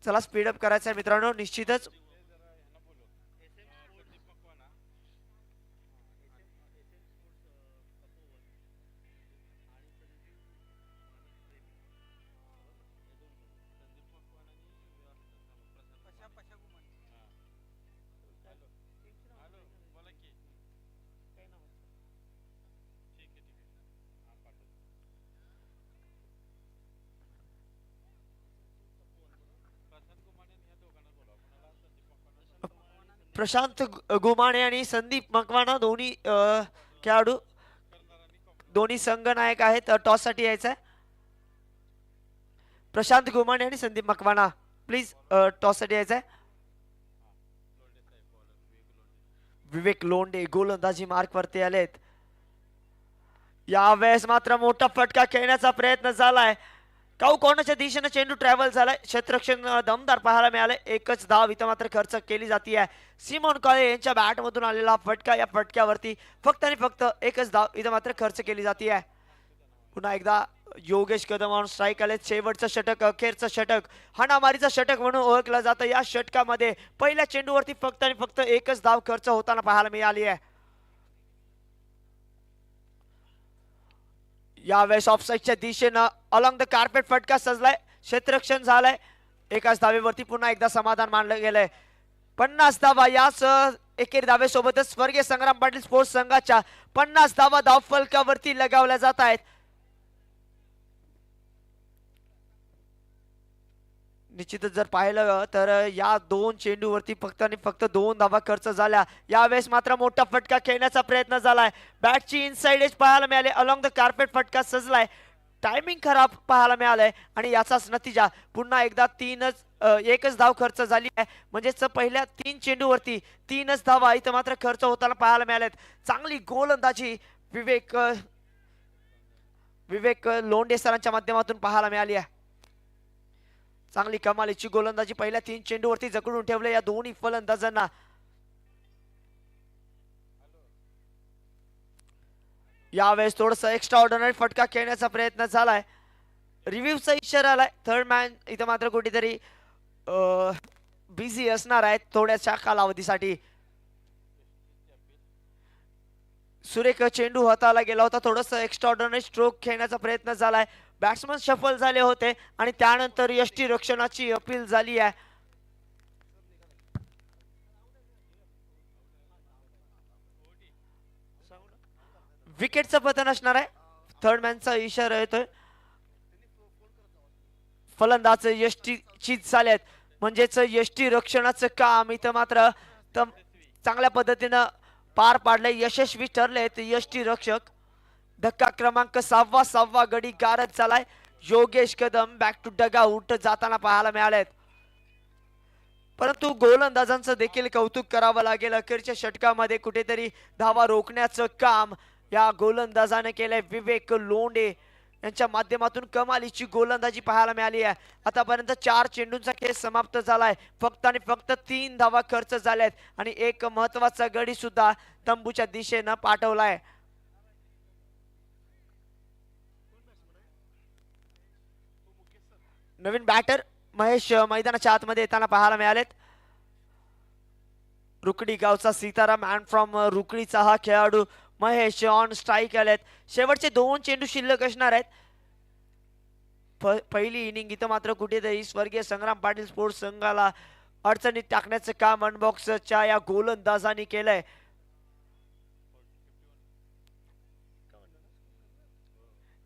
चला स्पीडअप करायचं आहे मित्रांनो. निश्चितच प्रशांत गुमाणे आणि संदीप मकवाना दोन्ही खेळाडू, दोन्ही संघ नायक आहेत. टॉस साठी यायचं आहे. प्रशांत गुमाणे आणि संदीप मकवाना प्लीज टॉस साठी यायचं आहे. विवेक लोंढे गोलंदाजी मार्क वरती आलेत. यावेळेस मात्र मोठा फटका खेळण्याचा प्रयत्न झालाय. काऊ कोणाच्या दिशेने चेंडू ट्रॅव्हल झालाय. क्षेत्ररक्षण दमदार पाहायला मिळाले. एकच धाव इथं मात्र खर्च केली जाते. सिमोन काळे यांच्या बॅट मधून आलेला फटका, या फटक्यावरती फक्त आणि फक्त एकच धाव इथं मात्र खर्च केली जाते. पुन्हा एकदा योगेश कदम ऑन स्ट्राईक आले. शेवटचं षटक, अखेरचं षटक, हाणामारीचं षटक म्हणून ओळखलं जातं. या षटकामध्ये पहिल्या चेंडूवरती फक्त आणि फक्त एकच धाव खर्च होताना पाहायला मिळाली आहे. यावेळेस ऑफसाईडच्या दिशेनं अलॉंग द कार्पेट फटका सजलाय. क्षेत्ररक्षण झालंय. एकाच धावेवरती पुन्हा एकदा समाधान मानलं गेलंय. 50 धावा याच एकेरी धावेसोबतच स्वर्गीय संग्राम पाटील स्पोर्ट्स संघाच्या 50 धावा धावफलकावरती लगावल्या जात आहेत. निश्चितच जर पाहिलं तर या दोन चेंडूवरती फक्त आणि फक्त 2 धावा खर्च झाल्या. यावेळेस मात्र मोठा फटका खेळण्याचा प्रयत्न झालाय. बॅटची इनसाइड एज पाहायला मिळाले. अलॉंग द कार्पेट फटका सजलाय. टायमिंग खराब पाहायला मिळालंय आणि याचाच नतीजा पुन्हा एकदा एकच धाव खर्च झाली आहे. म्हणजेच पहिल्या 3 चेंडूवरती 3च धावा इथं मात्र खर्च होताना पाहायला मिळाल्यात. चांगली गोलंदाजी विवेक लोंढे सरांच्या माध्यमातून पाहायला मिळाली आहे. चांगली कमालीची गोलंदाजी पहिल्या 3 चेंडूवरती जखडून ठेवले या दोन्ही फलंदाजांना. यावेळेस थोडस एक्स्ट्रा ऑर्डिनरी फटका खेळण्याचा प्रयत्न झालाय. रिव्ह्यूचा इशारा आलाय. थर्ड मॅन इथं मात्र कुठेतरी बिझी असणार आहेत थोड्याशा कालावधीसाठी. सुरेख चेंडू हाताला गेला होता. थोडस एक्स्ट्रा ऑर्डिनरी स्ट्रोक खेळण्याचा प्रयत्न झालाय. बॅट्समन शफल झाले होते आणि त्यानंतर यष्टी रक्षणाची अपील झाली आहे. विकेटचं पतन असणार आहे. थर्ड मॅनचा इशारा येतोय. फलंदाज यष्टीचीत झालेत. म्हणजेच यष्टी रक्षणाचं काम इथं मात्र चांगल्या पद्धतीनं पार पाडले. यशस्वी ठरलेत यष्टी रक्षक. धक्का क्रमांक 6वा गडी गारद झालाय. Yogesh Kadam back to dugout जाताना पाहायला मिळालेत. परंतु गोलंदाजांचं देखील कौतुक करावं लागेल. अखेरच्या षटकामध्ये कुठेतरी धावा रोखण्याचं काम या गोलंदाजाने केलंय. विवेक लोंढे यांच्या माध्यमातून कमालीची गोलंदाजी पाहायला मिळाली आहे. आतापर्यंत 4 चेंडूंचा खेळ समाप्त झालाय. फक्त आणि फक्त 3 धावा खर्च झाल्यात आणि एक महत्वाचा गडी सुद्धा तंबूच्या दिशेनं पाठवलाय. नवीन बॅटर महेश मैदानाच्या आतमध्ये येताना पाहायला मिळालेत. रुकडी गावचा सीताराम अँड फ्रॉम रुकडीचा हा खेळाडू महेश ऑन स्ट्राईक आलेत. शेवटचे 2 चेंडू शिल्लक असणार आहेत. पहिली इनिंग इथं मात्र कुठेतरी स्वर्गीय संग्राम पाटील स्पोर्ट्स संघाला अडचणीत टाकण्याचं काम अनबॉक्सच्या या गोलंदाजांनी केलंय.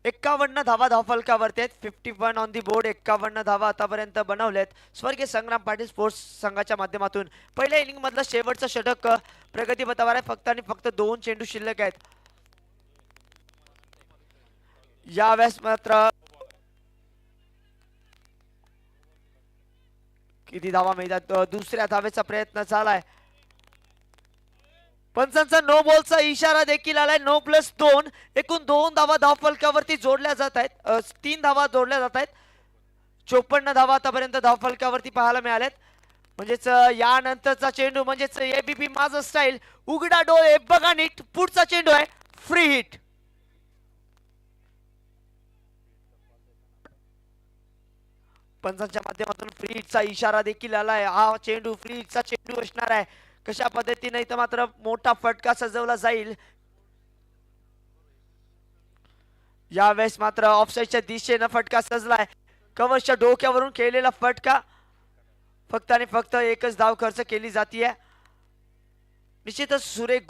51 धावा धावफलकावरती आहेत. 51 ऑन दी बोर्ड. 51 धावा आतापर्यंत बनवल्यात स्वर्गीय संग्राम पाटील स्पोर्ट्स संघाच्या माध्यमातून. पहिल्या इनिंग मधलं शेवटचं षटक प्रगतीपथावर आहे. फक्त आणि फक्त 2 चेंडू शिल्लक आहेत. यावेळेस मात्र किती धावा मिळतात, दुसऱ्या धावेचा प्रयत्न झालाय. पंचांचा नो बॉलचा इशारा देखील आलाय. 9+2 एकूण 2 धावा धावफलकावरती जोडल्या जात आहेत. 3 धावा जोडल्या जात आहेत. 54 धावा आतापर्यंत धावफलकावरती पाहायला मिळाल्यात. म्हणजेच यानंतरचा चेंडू म्हणजेच एबीपी माझं स्टाईल उघडा डोळे बघा नीट. पुढचा चेंडू आहे फ्री हिट. पंचांच्या माध्यमातून फ्री हिटचा इशारा देखील आलाय. हा चेंडू फ्री हिटचा चेंडू असणार आहे. कशा पद्धतीने इथं मात्र मोठा फटका सजवला जाईल. यावेळेस मात्र ऑफसाईडच्या दिशेनं फटका सजलाय. कव्हरच्या डोक्यावरून केलेला फटका. फक्त आणि फक्त एकच धाव खर्च केली जातीये. निश्चितच सुरेख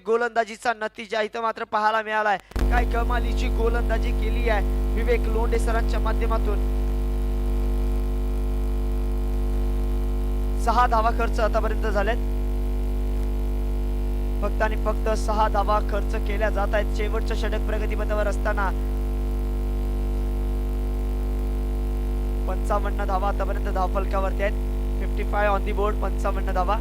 गोलंदाजीचा नतीजा इथं मात्र पाहायला मिळालाय. काय कमालीची गोलंदाजी केली आहे विवेक लोंढे सरांच्या माध्यमातून. 6 धावा खर्च आतापर्यंत झालेत. फक्त आणि फक्त 6 धावा खर्च केल्या जात आहेत. शेवटचं षटक प्रगतीपथावर असताना 55 धावा आतापर्यंत धावफलकावरती आहेत. 55 ऑन दी बोर्ड. 55 धावा.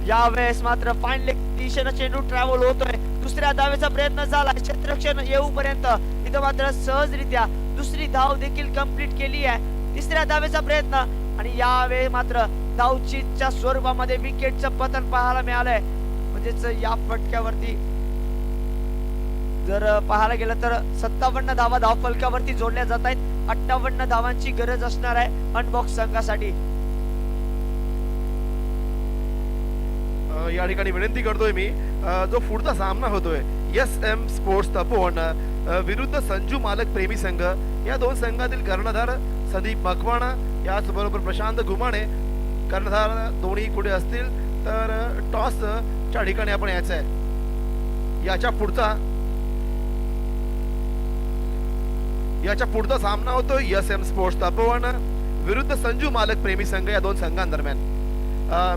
यावेळेस मात्र फाईन लेग दिशेनं चेंडू ट्रॅव्हल होतोय. दुसऱ्या धावेचा प्रयत्न झाला. क्षेत्ररक्षण येऊपर्यंत इथं मात्र सहजरित्या दुसरी धाव देखील कंप्लीट केली आहे. तिसऱ्या धावेचा प्रयत्न आणि यावेळी मात्र धावचीच्या स्वरूपामध्ये विकेटचं पतन पाहायला मिळालंय. म्हणजेच या फटक्यावरती जर पाहायला गेलं तर 57 धावा धावफलकावरती जोडल्या जात आहेत. 58 धावांची गरज असणार आहे अनबॉक्स संघासाठी. या ठिकाणी विनंती करतोय मी, जो पुढचा सामना होतोय SM स्पोर्ट्स तपोवन विरुद्ध संजू मालक प्रेमी संघ, या दोन संघातील कर्णधार संदीप मकवाणा याचबरोबर प्रशांत घुमाणे. कर्णधार दोन्ही कुठे असतील तर टॉसच्या ठिकाणी आपण यायचं आहे. याच्या पुढचा सामना होतोय SM स्पोर्ट्स तपोवन विरुद्ध संजू मालक प्रेमी संघ, या दोन संघांदरम्यान.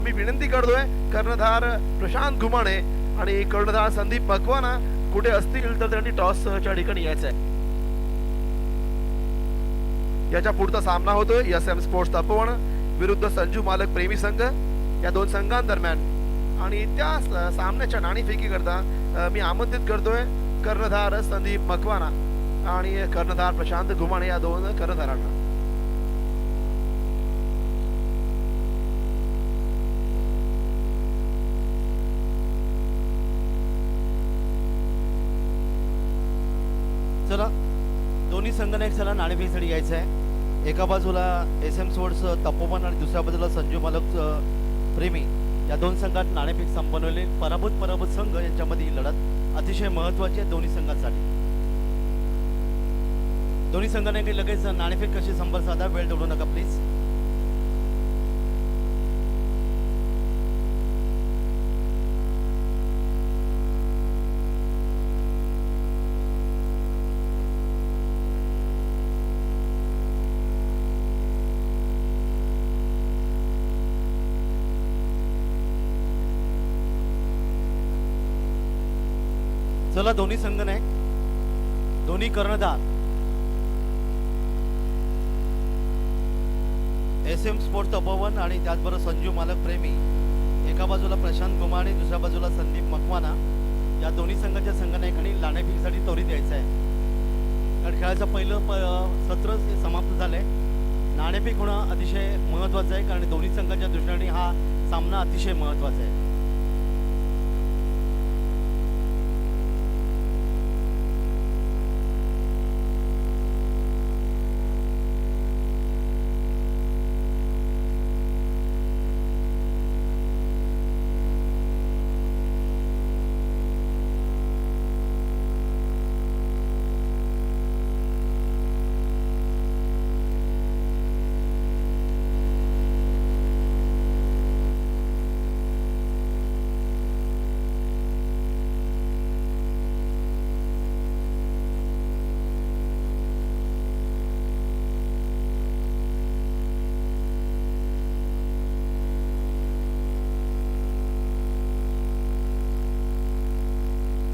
मी विनंती करतोय कर्णधार प्रशांत घुमाणे आणि कर्णधार संदीप मकवाना कुठे असतील तर त्यांनी टॉसच्या ठिकाणी यायचं आहे. याच्या पुढचा सामना होतोय SM स्पोर्ट्स तपोवन विरुद्ध संजू मालक प्रेमी संघ, या दोन संघांदरम्यान. आणि त्या सामन्याच्या नाणेफेकी करता मी आमंत्रित करतोय कर्णधार संदीप मकवाना आणि कर्णधार प्रशांत घुमाणे या दोन कर्णधारांना. चला दोन्ही संघनायकाला नाणेफेकीसाठी यायचं आहे. एका बाजूला SM स्पोर्ट्स तपोवन आणि दुसऱ्या बाजूला संजू मालक प्रेमी, या दोन संघात नाणेफेक संपन्न होईल. पराभूत संघ यांच्यामध्ये ही लढत अतिशय महत्वाची आहे दोन्ही संघांसाठी. दोन्ही संघाने लगेच नाणेफेक कशी संपर्क साधा, वेळ दौडू नका प्लीज. चला दोन्ही संघ नाही, दोन्ही कर्णधार SM स्पोर्ट्स तपोवन आणि त्याचबरोबर संजू मालक प्रेमी, एका बाजूला प्रशांत घुमाणे दुसऱ्या बाजूला संदीप मकवाना, या दोन्ही संघाच्या संघनायकांनी नाणेफेकीसाठी त्वरित यायचं आहे. कारण खेळाचं पहिलं सत्र समाप्त झालंय. नाणेफेक होणं अतिशय महत्वाचं आहे कारण दोन्ही संघाच्या दृष्टीने हा सामना अतिशय महत्वाचा आहे.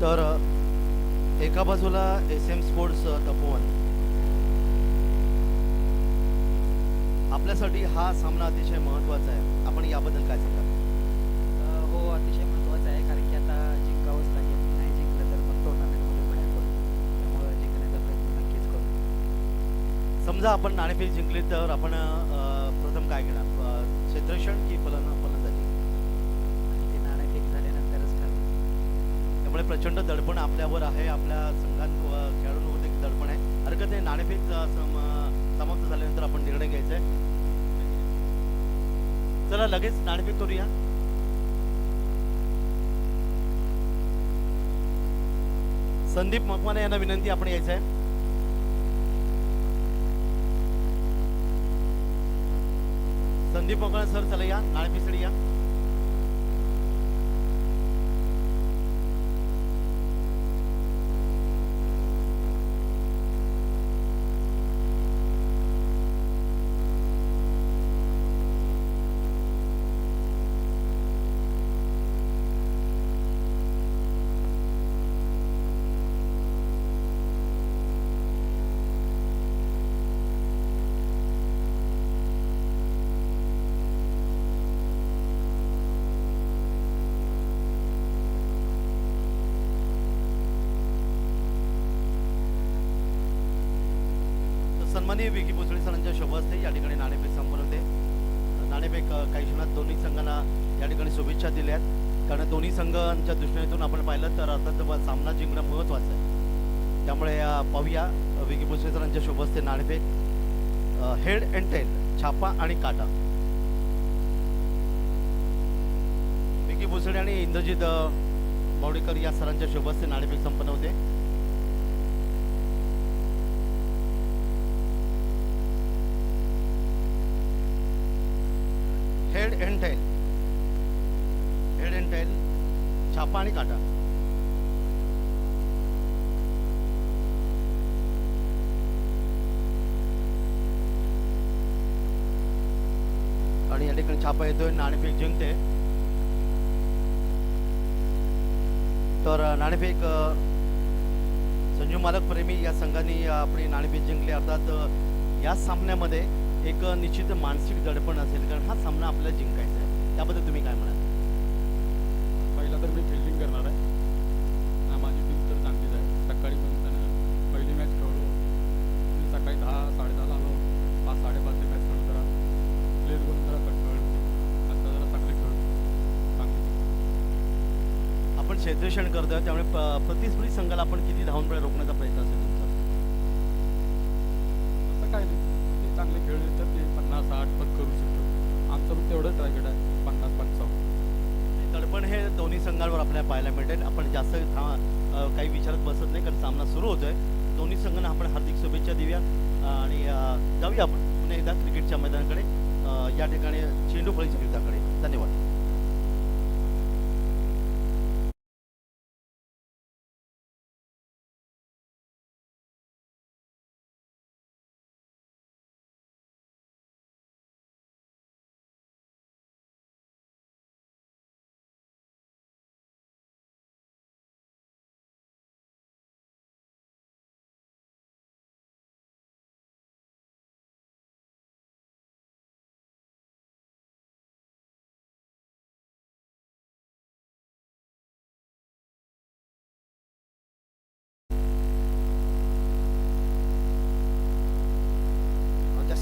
तर एका बाजूला SM स्पोर्ट्स तपोवन. आपल्यासाठी हा सामना अतिशय महत्त्वाचा आहे. आपण याबद्दल काय सांगाल? हो, अतिशय महत्त्वाचं आहे कारण की आता जिंकावंच लागेल. नाही जिंकलं तर मग टुर्नामेंटमध्ये बाहेर पडू. त्यामुळे जिंकण्याचा प्रयत्न नक्कीच करू. समजा आपण नाणेफेक जिंकली तर आपण प्रथम काय घेणार? क्षेत्ररक्षण की फलंदाजी? आणि ते नाणेफेक झाल्यानंतरच ठरवू. त्यामुळे प्रचंड दडपण आपल्यावर आहे. आपल्या खेळाडूंवर देखील दडपण आहे. हरकत नाही, नाणेफेक समाप्त झाल्यानंतर आपण निर्णय घ्यायचा आहे. चला लगेच नाणेफेक करूया. संदीप मकवाने यांना विनंती, आपण यायचं आहे. संदीप मकवाने सर, चला या नाणेफेकसाठी या. सन्माननीय विकी भोसले सरांच्या शुभ हस्ते या ठिकाणी नाणेफेक संपन्न होते. नाणेफेक काही क्षणात दोन्ही संघांना या ठिकाणी शुभेच्छा दिल्या आहेत. कारण दोन्ही संघांच्या दृष्टीनेतून आपण पाहिलं तर अर्थात सामना जिंकणं महत्त्वाचं आहे. त्यामुळे पाहूया विकी भोसले सरांच्या शुभ हस्ते नाणेफेक हेड अँड टेल, छापा आणि काटा. विकी भोसले आणि इंद्रजित मौडेकर या सरांच्या शुभ हस्ते नाणेफेक संपन्न होते. Head and tail, head and tail, छापा आणि काटा. आणि या ठिकाणी छापा येतोय, नाणेफेक जिंकते. तर नाणेफेक संजू मालक प्रेमी या संघाने आपली नाणेफेक जिंकली. अर्थात या सामन्यामध्ये एक निश्चित मानसिक दडपण असेल, कारण हा सामना आपल्याला जिंकायचा आहे. त्याबद्दल तुम्ही काय म्हणाल? पहिला तर मी फिल्डिंग करणार आहे. माझी टीम तर चांगलीच आहे. सकाळी पण त्यानं पहिली मॅच खेळलो. मी सकाळी 10-10:30 आलो. 5-5:30 मॅच खेळलो. जरा प्लेयर करून जरा कंटाळलो. आता जरा चांगले खेळलो. चांगली आपण क्षेत्ररक्षण करतोय, त्यामुळे प्रतिस्पर्धी संघाला आपण किती धावून रोखण्याचा प्रयत्न असेल तुमचा? असं काय नाही. ते चांगले खेळले तर ते 50-60 पण करू शकतो. आमचं पण तेवढं टार्गेट आहे 50-55. दडपण हे दोन्ही संघांवर आपल्याला पाहायला मिळेल. आपण जास्त काही विचारत बसत नाही, कारण सामना सुरू होतोय. दोन्ही संघांना आपण हार्दिक शुभेच्छा देऊया आणि जाऊया आपण पुन्हा एकदा क्रिकेटच्या मैदानाकडे, या ठिकाणी चेंडू फळीच्या युद्धाकडे. धन्यवाद.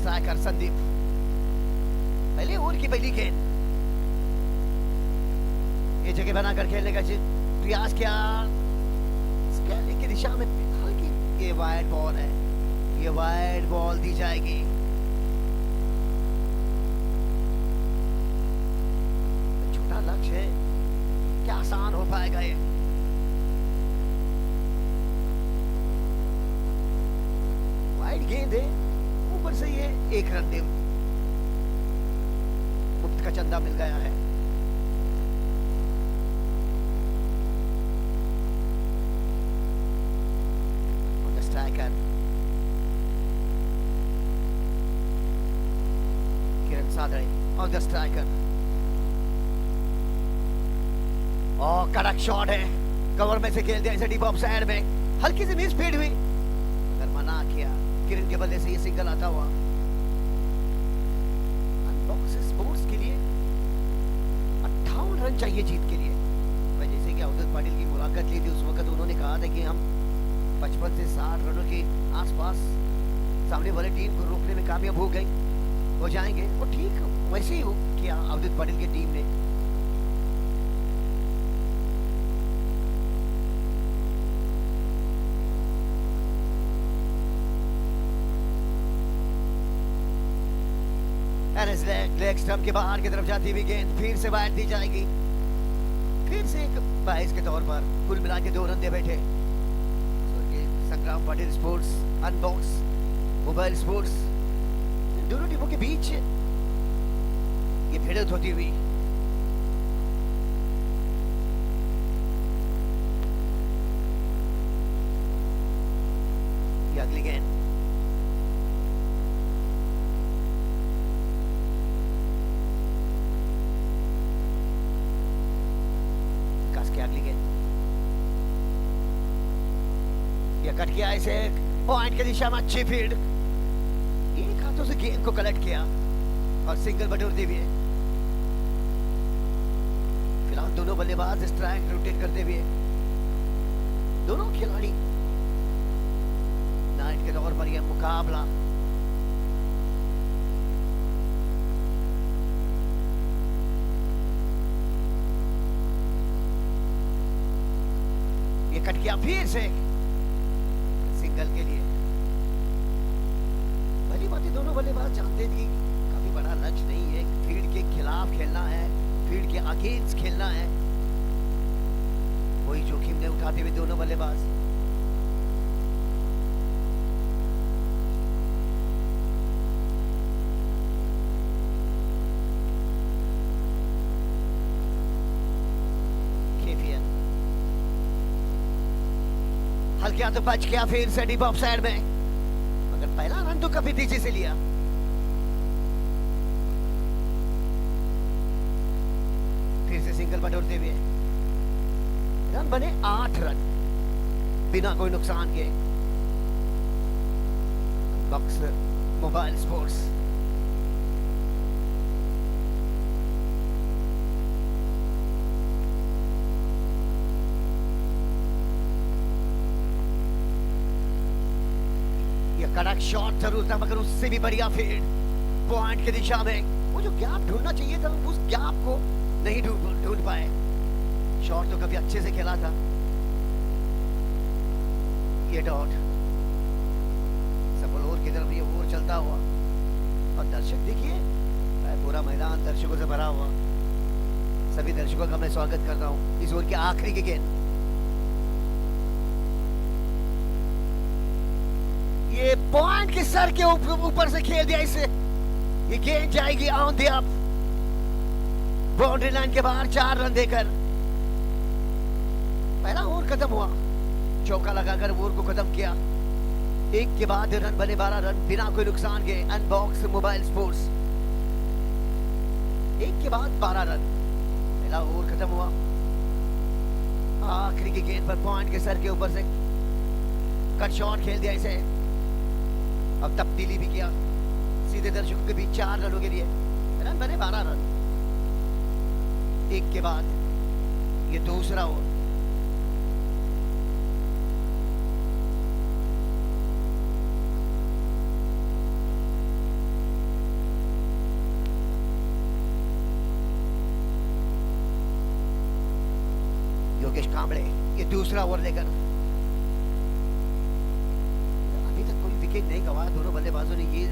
स्ट्रायकर संदीप, पहले ओवर की पहली गेंद, ये जगह बनाकर खेलने का प्रयास किया. स्कैलिंग की दिशा में हल्की, ये वाइड बॉल है. ये वाइड बॉल दी जाएगी. छोटा लक्ष्य है, क्या आसान हो पाएगा ये? वाइड गेंद है, ऊपर से ये एक रन दे, मुफ्त का चंदा मिल गया है. On the striker, Kiran Sadale on the striker. कड़क शॉट है, कवर में से खेल दिया इसे डीप ऑफ साइड में. हल्की सी मिस फीड हुई, मगर मना किया। किरण के बल्ले से ये सिंगल आता हुआ। अनबॉक्स स्पोर्ट्स के लिए 58 रन चाहिए जीत के लिए। मैं जैसे कि अवधूत पाटिल की मुलाकात ली थी उस वक्त उन्होंने कहा था कि हम 55 से 60 रनों के आसपास सामने वाले टीम को रोकने में कामयाब हो जाएंगे। और ठीक वैसे ही हो किया अवधूत पाटिल की टीम ने। लेग स्टंप के बाहर की तरफ जाती हुई गेंद फिर से वाइड दी जाएगी। फिर से एक 22 के तौर पर कुल मिला के 2 रन दे बैठे Sangram Patil sports unbox mobile sports. दोनों टीमों के बीच ये भिड़ंत होती हुई। ये अगली गेंद अगली गेंद यह कट किया इसे पॉइंट की दिशा में अच्छी फील्ड। एक हाथों से गेंद को कलेक्ट किया और सिंगल बटोरते हुए। फिलहाल दोनों बल्लेबाज स्ट्राइक रोटेट करते हुए। दोनों खिलाड़ी नाइट के तौर पर यह मुकाबला ये कट किया फिर से सिंगल के लिए। भली बात है दोनों बल्लेबाज जानते थे कि काफी बड़ा लक्ष्य नहीं है, फील्ड के खिलाफ खेलना है, फील्ड के अगेंस्ट खेलना है। वही जोखिम ने उठाते हुए दोनों बल्लेबाज। हल्के हाथों बच गया फिर से डीप ऑफ साइड में, मगर पहला रन तो काफी तेजी से लिया। फिर से सिंगल बटोरते हुए रन बने 8 रन बिना कोई नुकसान के। बॉक्स मोबाइल स्पोर्ट्स कड़क शॉट जरूर था मगर उससे भी बढ़िया फील्ड पॉइंट की दिशा में। वो जो गैप ढूंढना चाहिए था उस गैप को नहीं ढूंढ पाए। शॉट तो कभी अच्छे से खेला था। ये डॉट सफल ओवर की तरफ ये ओवर चलता हुआ और दर्शक देखिए पूरा मैदान दर्शकों से भरा हुआ। सभी दर्शकों का मैं स्वागत करता हूं इस ओवर की आखिरी की गेंद। ये पॉइंट के सर के ऊपर से खेल दिया इसे। ये गेंद जाएगी on the up boundary line के बाहर 4 रन देकर। पहला ओवर खत्म हुआ, चौका लगाकर ओवर को खत्म किया। एक के बाद रन बने 12 रन बिना कोई नुकसान के। अनबॉक्स मोबाइल स्पोर्ट्स एक के बाद 12 रन। पहला ओवर खत्म हुआ, आखिरी की गेंद पर पॉइंट के सर के ऊपर से कट शॉट खेल दिया इसे। अब तब्दीली भी किया सीधे दर्शकों के बीच 4 रनों के लिए। रन बने 12 रन। एक के बाद ये दूसरा ओवर। योगेश कांबळे ये दूसरा ओवर लेकर। अभी तक कोई विकेट नहीं गंवाया दोनों बल्लेबाजों ने। ये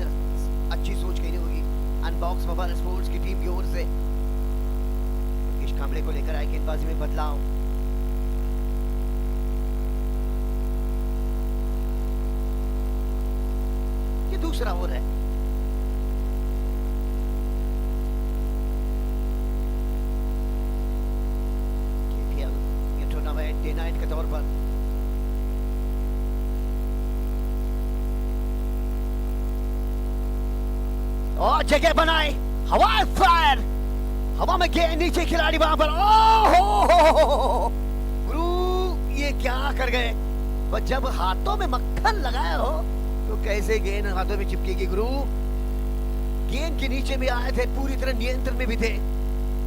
अच्छी सोच कहनी होगी अनबॉक्स मोबाइल स्पोर्ट्स की टीम की ओर से। योगेश कांबळे को लेकर आए गेंदबाजी में बदलाव। ये दूसरा ओवर है। टूर्नामेंट डे 9 के तौर पर और जगह बनाए। हवा फायर, हवा में गेंद नीचे खिलाड़ी वहां पर। गुरु ये क्या कर गए। पर जब हाथों में मक्खन लगाया हो तो कैसे गेंद हाथों में चिपकेगी गुरु। गेंद के नीचे में आए थे, पूरी तरह नियंत्रण में भी थे,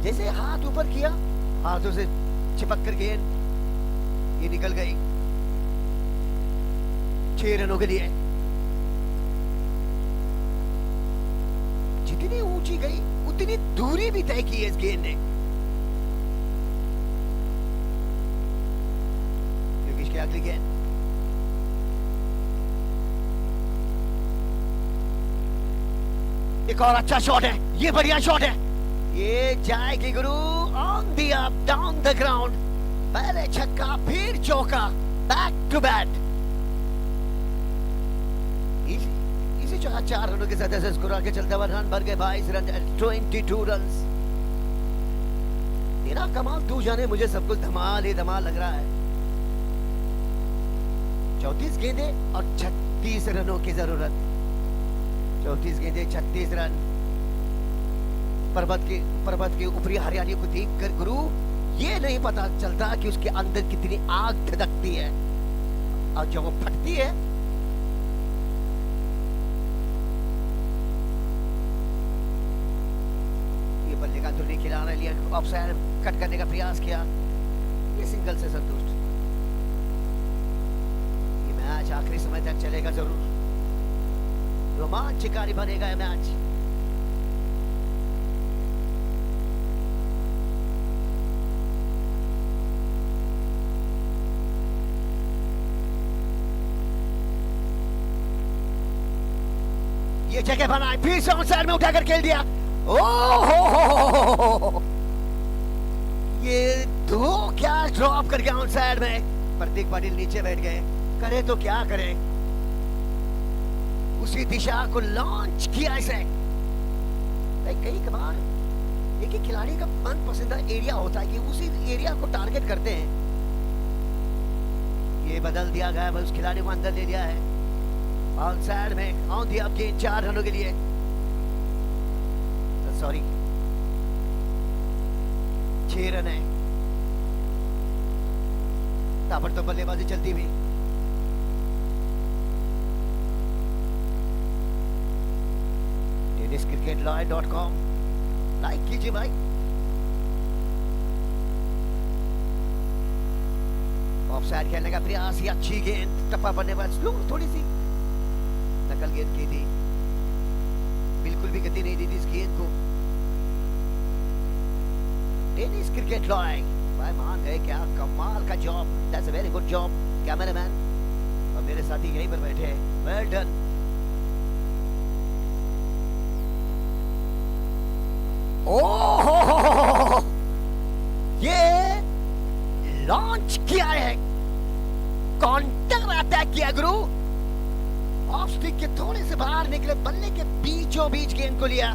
जैसे हाथ ऊपर किया हाथों से चिपक कर गेंद ये निकल गई 6 रनों के लिए। जितनी ऊंची गई उतनी दूरी भी तय की है इस गेंद ने। योगेश की अगली गेंद, एक और अच्छा शॉट है, ये बढ़िया शॉट है, ये जाएगी गुरु on the up down the ground. पहले छक्का फिर चौका, बैक टू बैक। इसी 4 रनों के साथ ऐसे स्कोर आगे चलता हुआ रन भर गए 22 रन, 22 रन। तेरा कमाल तू जाने, मुझे सब कुछ धमाल ही धमाल लग रहा है। 34 गेंदे और 36 रनों की जरूरत। 34 गेंदे 36 रन। पर्वत के ऊपरी हरियाली को देखकर गुरु ये नहीं पता चलता कि उसके अंदर कितनी आग धधकती है, और जब वो फटती है ये बल्ले का अंदरूनी किनारा लिया, ऑफसाइड कट करने का प्रयास किया, ये सिंगल से संतुष्ट। ये मैच आखिरी समय तक चलेगा जरूर, रोमांचकारी बनेगा ये मैच। ये जगह बनाए, फिर से ऑन साइड में उठाकर खेल दिया। ओ हो, ये दो क्या ड्रॉप कर गया ऑन साइड में। प्रतीक पाटिल नीचे बैठ गए, करे तो क्या करे, उसी दिशा को लॉन्च किया इसे। कई बार एक ही खिलाड़ी का मन पसंदीदा एरिया होता है कि उसी एरिया को टारगेट करते हैं। ये बदल दिया गया, उस खिलाड़ी को अंदर ले लिया है। ऑन साइड में ऑन दिया गेंद 4 रनों के लिए, सॉरी 6 रन है। ताबड़तोड़ बल्लेबाजी चलती हुई, tenniscricketlive.com लाइक कीजिए भाई। ऑफसाइड खेलने का प्रयास, ये अच्छी गेंद, टप्पा पड़ने पर स्लो, थोड़ी सी नकल गेंद की थी, बिल्कुल भी गति नहीं दी थी इस गेंद को। टेनिस क्रिकेट लाइव भाई मान गए, क्या कमाल का job, that's a very good job cameraman, और मेरे साथी यहीं पर बैठे हैं, वेल डन। ओह, ये लॉन्च किया है, counter attack KIA Guru. Of stick के थोड़े से बाहर निकले, बल्ले के बीचों बीच गेंद को लिया,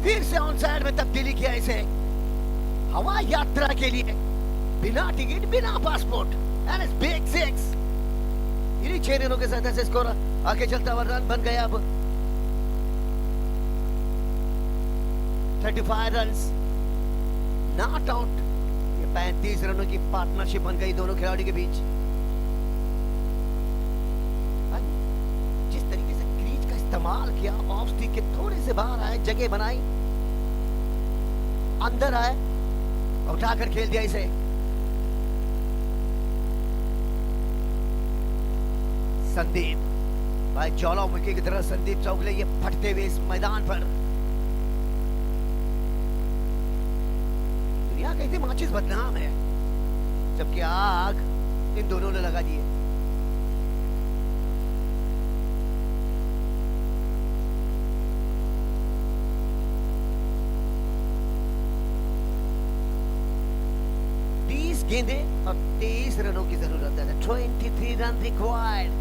फिर से ऑन साइड में तब्दीली किया इसे। हवा यात्रा के लिए बिना टिकट बिना पासपोर्ट, एंड इट्स बिग 6। इन्हीं 6 रनों के साथ ऐसे स्कोर आगे चलता हुआ रन बन गया अब 35 रन्स, नॉट आउट। ये 35 रनों की पार्टनरशिप बन गई दोनों खिलाड़ियों के बीच। जिस तरीके से क्रीज का इस्तेमाल किया, ऑफ स्टिक के थोड़े से बाहर आए, जगह बनाई, अंदर आए, उठाकर खेल दिया इसे। संदीप भाई ज्वालामुखी की तरह संदीप चौगले ये फटते हुए इस मैदान पर। दुनिया कहती माचिस बदनाम है, जबकि आग इन दोनों ने लगा दी है। गेंदे और 23 रनों की जरूरत है। 23 run required,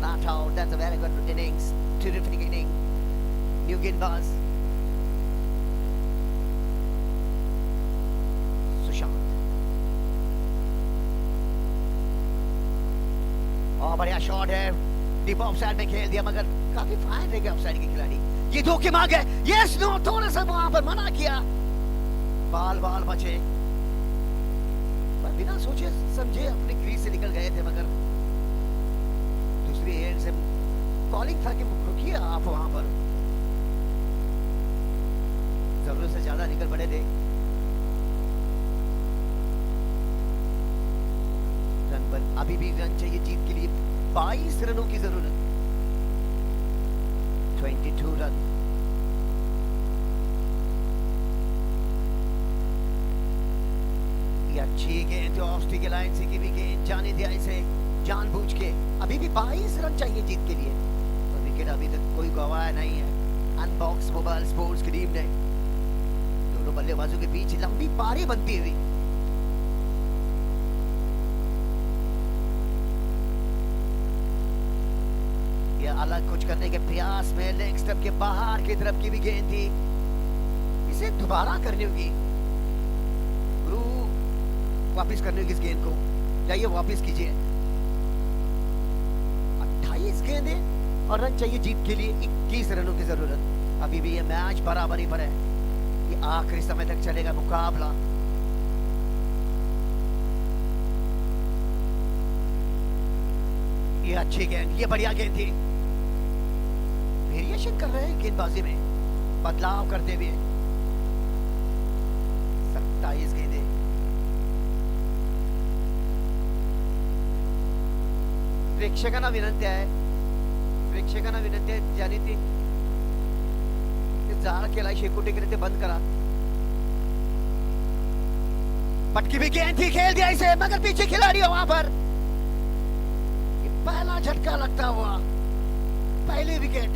not out. That's a very good innings, terrific inning. New गेंदबाज सुशांत, और बढ़िया शॉट है, डीप ऑफ साइड में खेल दिया, मगर काफी फाइन रह गया ऑफ साइड के खिलाड़ी। ये धोखे मांग है, यस नो, थोड़ा सा वहां पर मना किया, बाल बचे। बिना सोचे समझे अपने क्रीज से निकल गए थे, मगर दूसरी एंड से कॉलिंग था कि रुकिए आप वहां पर, जरूरत से ज्यादा निकल पड़े थे। रन बन, अभी भी रन चाहिए जीत के लिए, 22 रनों की जरूरत, 22 रन। ये अच्छी गेंद जो ऑफ के लाइन से की भी गेंद जाने दिया इसे जानबूझ के। अभी भी 22 रन चाहिए जीत के लिए, और विकेट अभी तक कोई गवाया नहीं है। अनबॉक्स मोबाइल स्पोर्ट्स की टीम ने दोनों बल्लेबाजों के बीच लंबी पारी बनती हुई, यह अलग कुछ करने के प्रयास में लेग स्टंप के बाहर की तरफ की भी गेंद थी, इसे दोबारा करनी होगी, गुरु वापस करनी होगी इस गेंद को, जाइए वापस कीजिए। 28 गेंदें और रन चाहिए जीत के लिए, 21 रनों की जरूरत। अभी भी ये मैच बराबरी पर है, ये आखिरी समय तक चलेगा मुकाबला। ये अच्छी गेंद, ये बढ़िया गेंद थी, वेरिएशन कर रहे हैं गेंदबाजी में, बदलाव करते हुए। 27 गेंदें, प्रेक्षकांना विनंती आहे, प्रेक्षकांना विनंती आहे, ज्याने ते जाळ केला शेकोटी केले ते बंद करा। पटकी भी गेंद थी, खेल दिया इसे, मगर पीछे खिलाड़ी है वहां पर। ये पहला झटका लगता हुआ, पहली विकेट।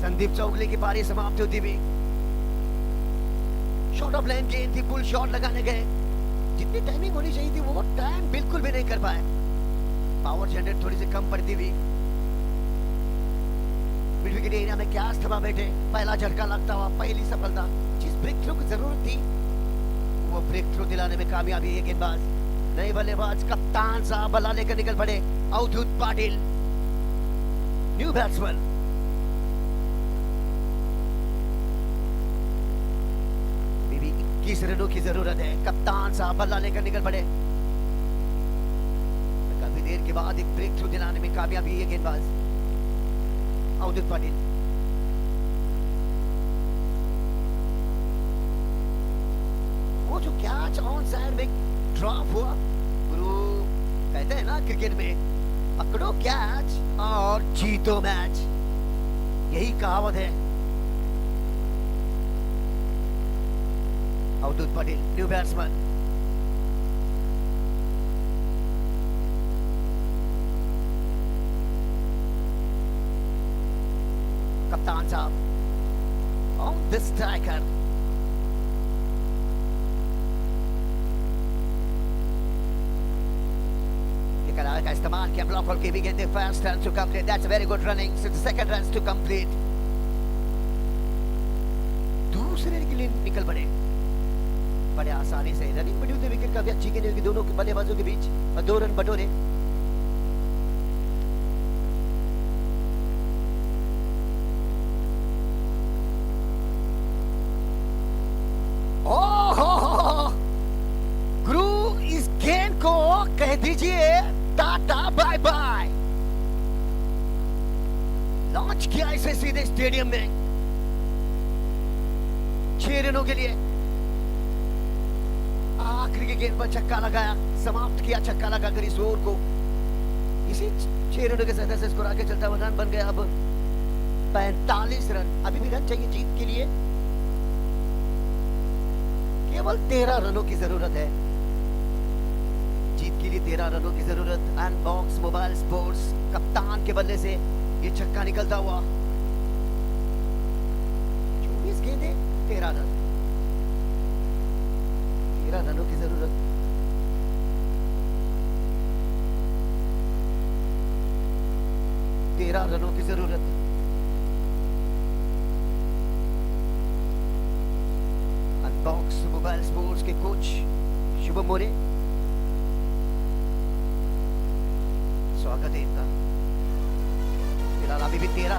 संदीप चौगले की पारी समाप्त होती हुई, शॉर्ट ऑफ लाइन गेंद थी, फुल शॉट लगाने गए, जितनी टाइमिंग होनी चाहिए थी वो टाइम बिल्कुल भी नहीं कर पाए, पावर जनरेट थोड़ी सी कम पड़ती हुई। मिड विकेट एरिया में क्या थमा बैठे, पहला झटका लगता हुआ, पहली सफलता। जिस ब्रेक थ्रू की जरूरत थी वो ब्रेक थ्रू दिलाने में कामयाबी है गेंदबाज। नए बल्लेबाज कप्तान साहब बल्ला लेकर निकल पड़े, अवधूत पाटिल न्यू बैट्समैन। अभी 21 रनों की जरूरत है, कप्तान साहब बल्ला लेकर निकल पड़े। काफी देर के बाद एक ब्रेक थ्रू दिलाने में कामयाबी है गेंदबाज अवधूत पाटिल। वो जो कैच ऑन साइड में ड्रॉप हुआ, गुरु कहते हैं ना क्रिकेट में, पकड़ो कैच और जीतो मैच, यही कहावत है। Avdhoot Patil new batsman. कप्तान साहब ऑन द स्ट्राइकर। ये कलार का इस्तेमाल किया, ब्लॉक होल की भी गेंद, first run to complete, that's a very good running, second run to complete. दूसरे के लिए निकल पड़े बड़े आसानी से, रनिंग बड़ी होती विकेट काफी अच्छी गेंद होगी दोनों के बल्लेबाजों के बीच, और 2 रन बटोरे। गुरु इस गेंद को कह दीजिए टाटा बाय बाय। लॉन्च किया इसे सीधे स्टेडियम में 6 रनों के लिए। आखिरी की गेंद पर छक्का लगाया, समाप्त किया छक्का लगाकर इस ओवर को। इसी 6 रनों के सदस्य से स्कोर आगे चलता हुआ रन बन गया अब 45 रन। अभी भी रन चाहिए जीत के लिए, केवल 13 रनों की जरूरत है जीत के लिए, 13 रनों की जरूरत। अनबॉक्स मोबाइल स्पोर्ट्स कप्तान के बल्ले से ये छक्का निकलता हुआ। 24 गेंदें 13 रन, 13 रनों की जरूरत। तेरह रनों की जरूरत। अनबॉक्स मोबाइल स्पोर्ट्स के कोच शुभम मोरे, स्वागत है इनका। फिलहाल अभी भी 13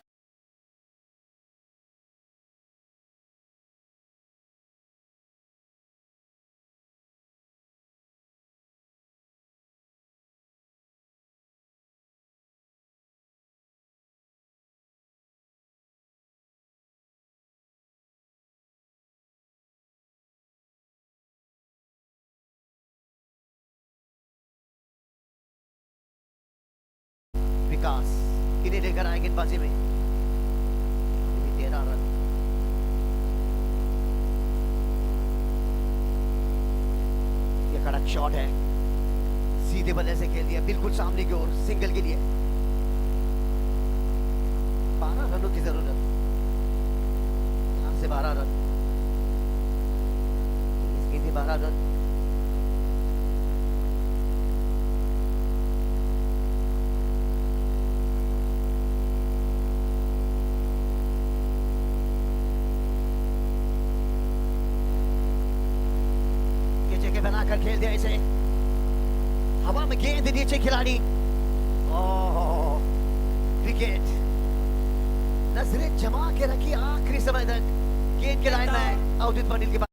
विकास इन्हें लेकर आए गेंदबाजी में। अभी भी 13 रन। ये कड़क शॉट है, सीधे बल्ले से खेल दिया बिल्कुल सामने की ओर, सिंगल के लिए। 12 रनों की जरूरत, यहां से 12 रन, इसके लिए 12 रन। ये जगह बनाकर खेल दिया इसे, हवा में गेंद नीचे खिलाड़ी, ओह विकेट। नजरें जमा के रखी आखिरी समय तक, गेंद के लाइन में अवधूत पाटिल के पास।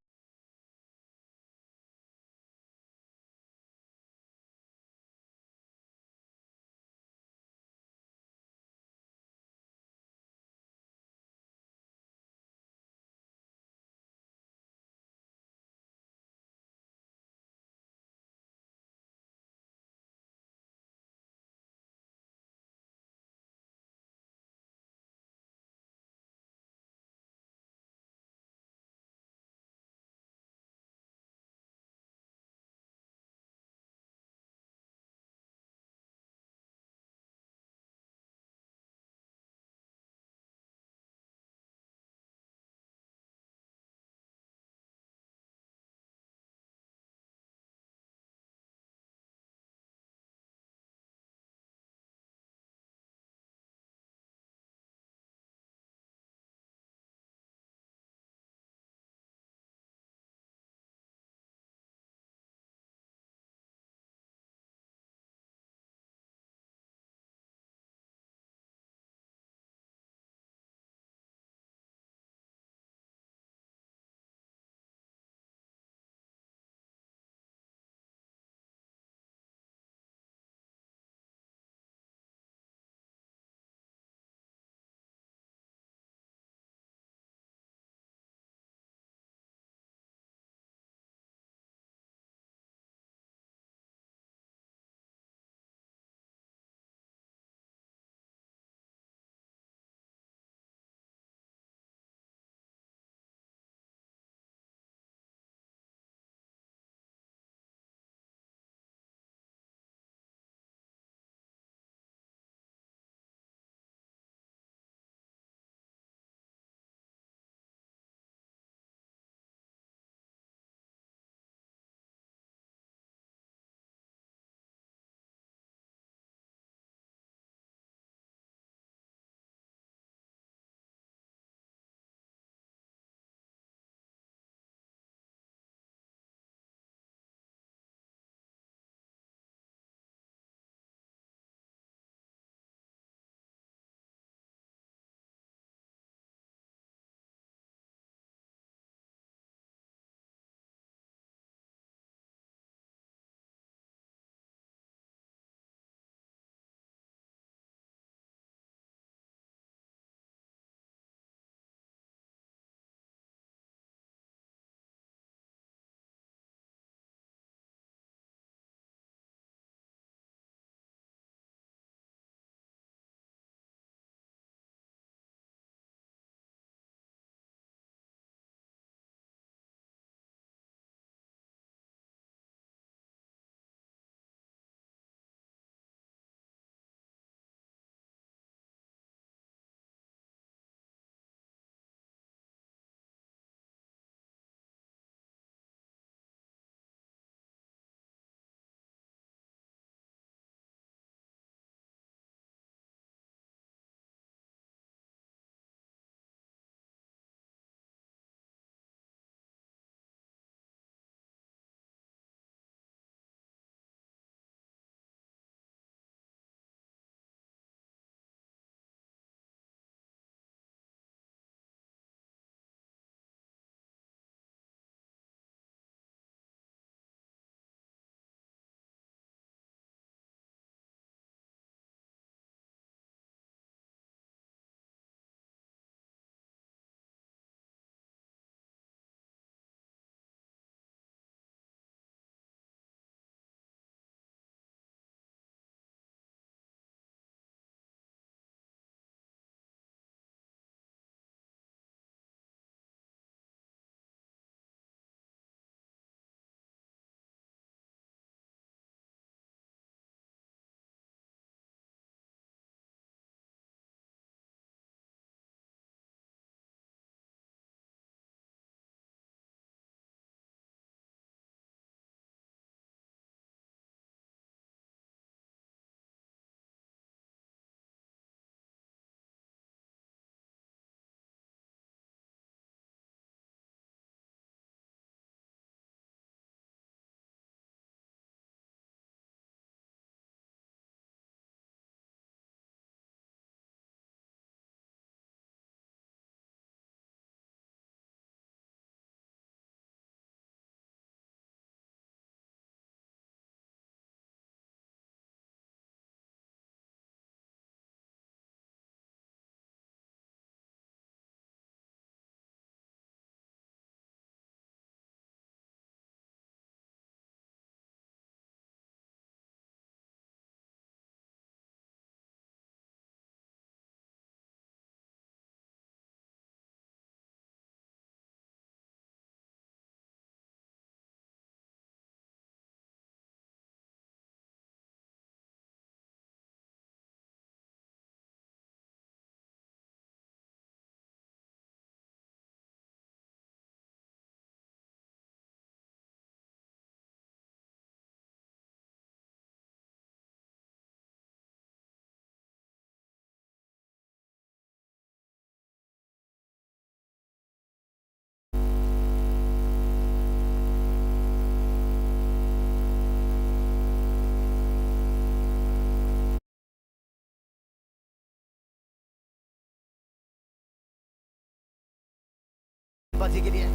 गेंदबाजी के लिए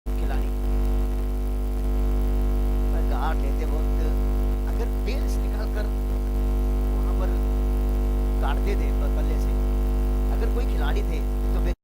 खिलाड़ी पर गार्ड लेते वक्त अगर पेस निकाल कर वहां पर काटते थे बल्ले से, अगर कोई खिलाड़ी थे तो फिर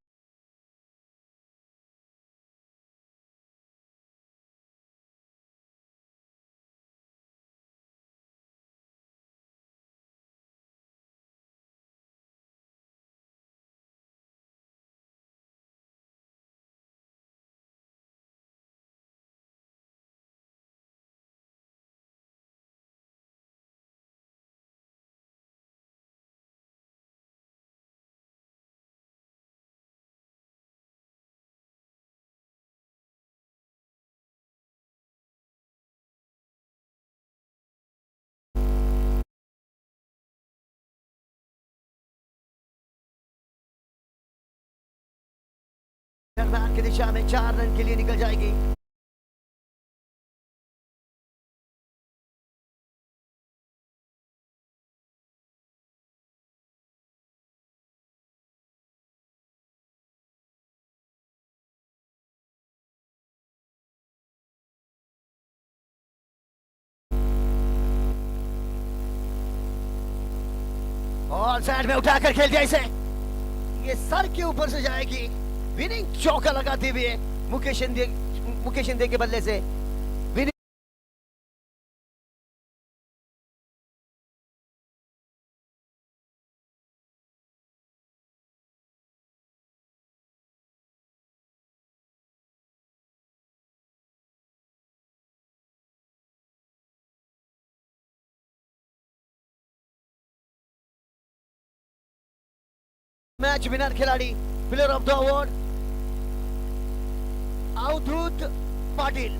मैदान की दिशा में 4 रन के लिए निकल जाएगी। और साइड में उठाकर खेल दिया इसे, ये सर के ऊपर से जाएगी। विनिंग चौका लगाते हुए मुकेश इंदे के बल्ले से विनिंग मैच विनर खिलाड़ी, player of the award Avdhoot Patil.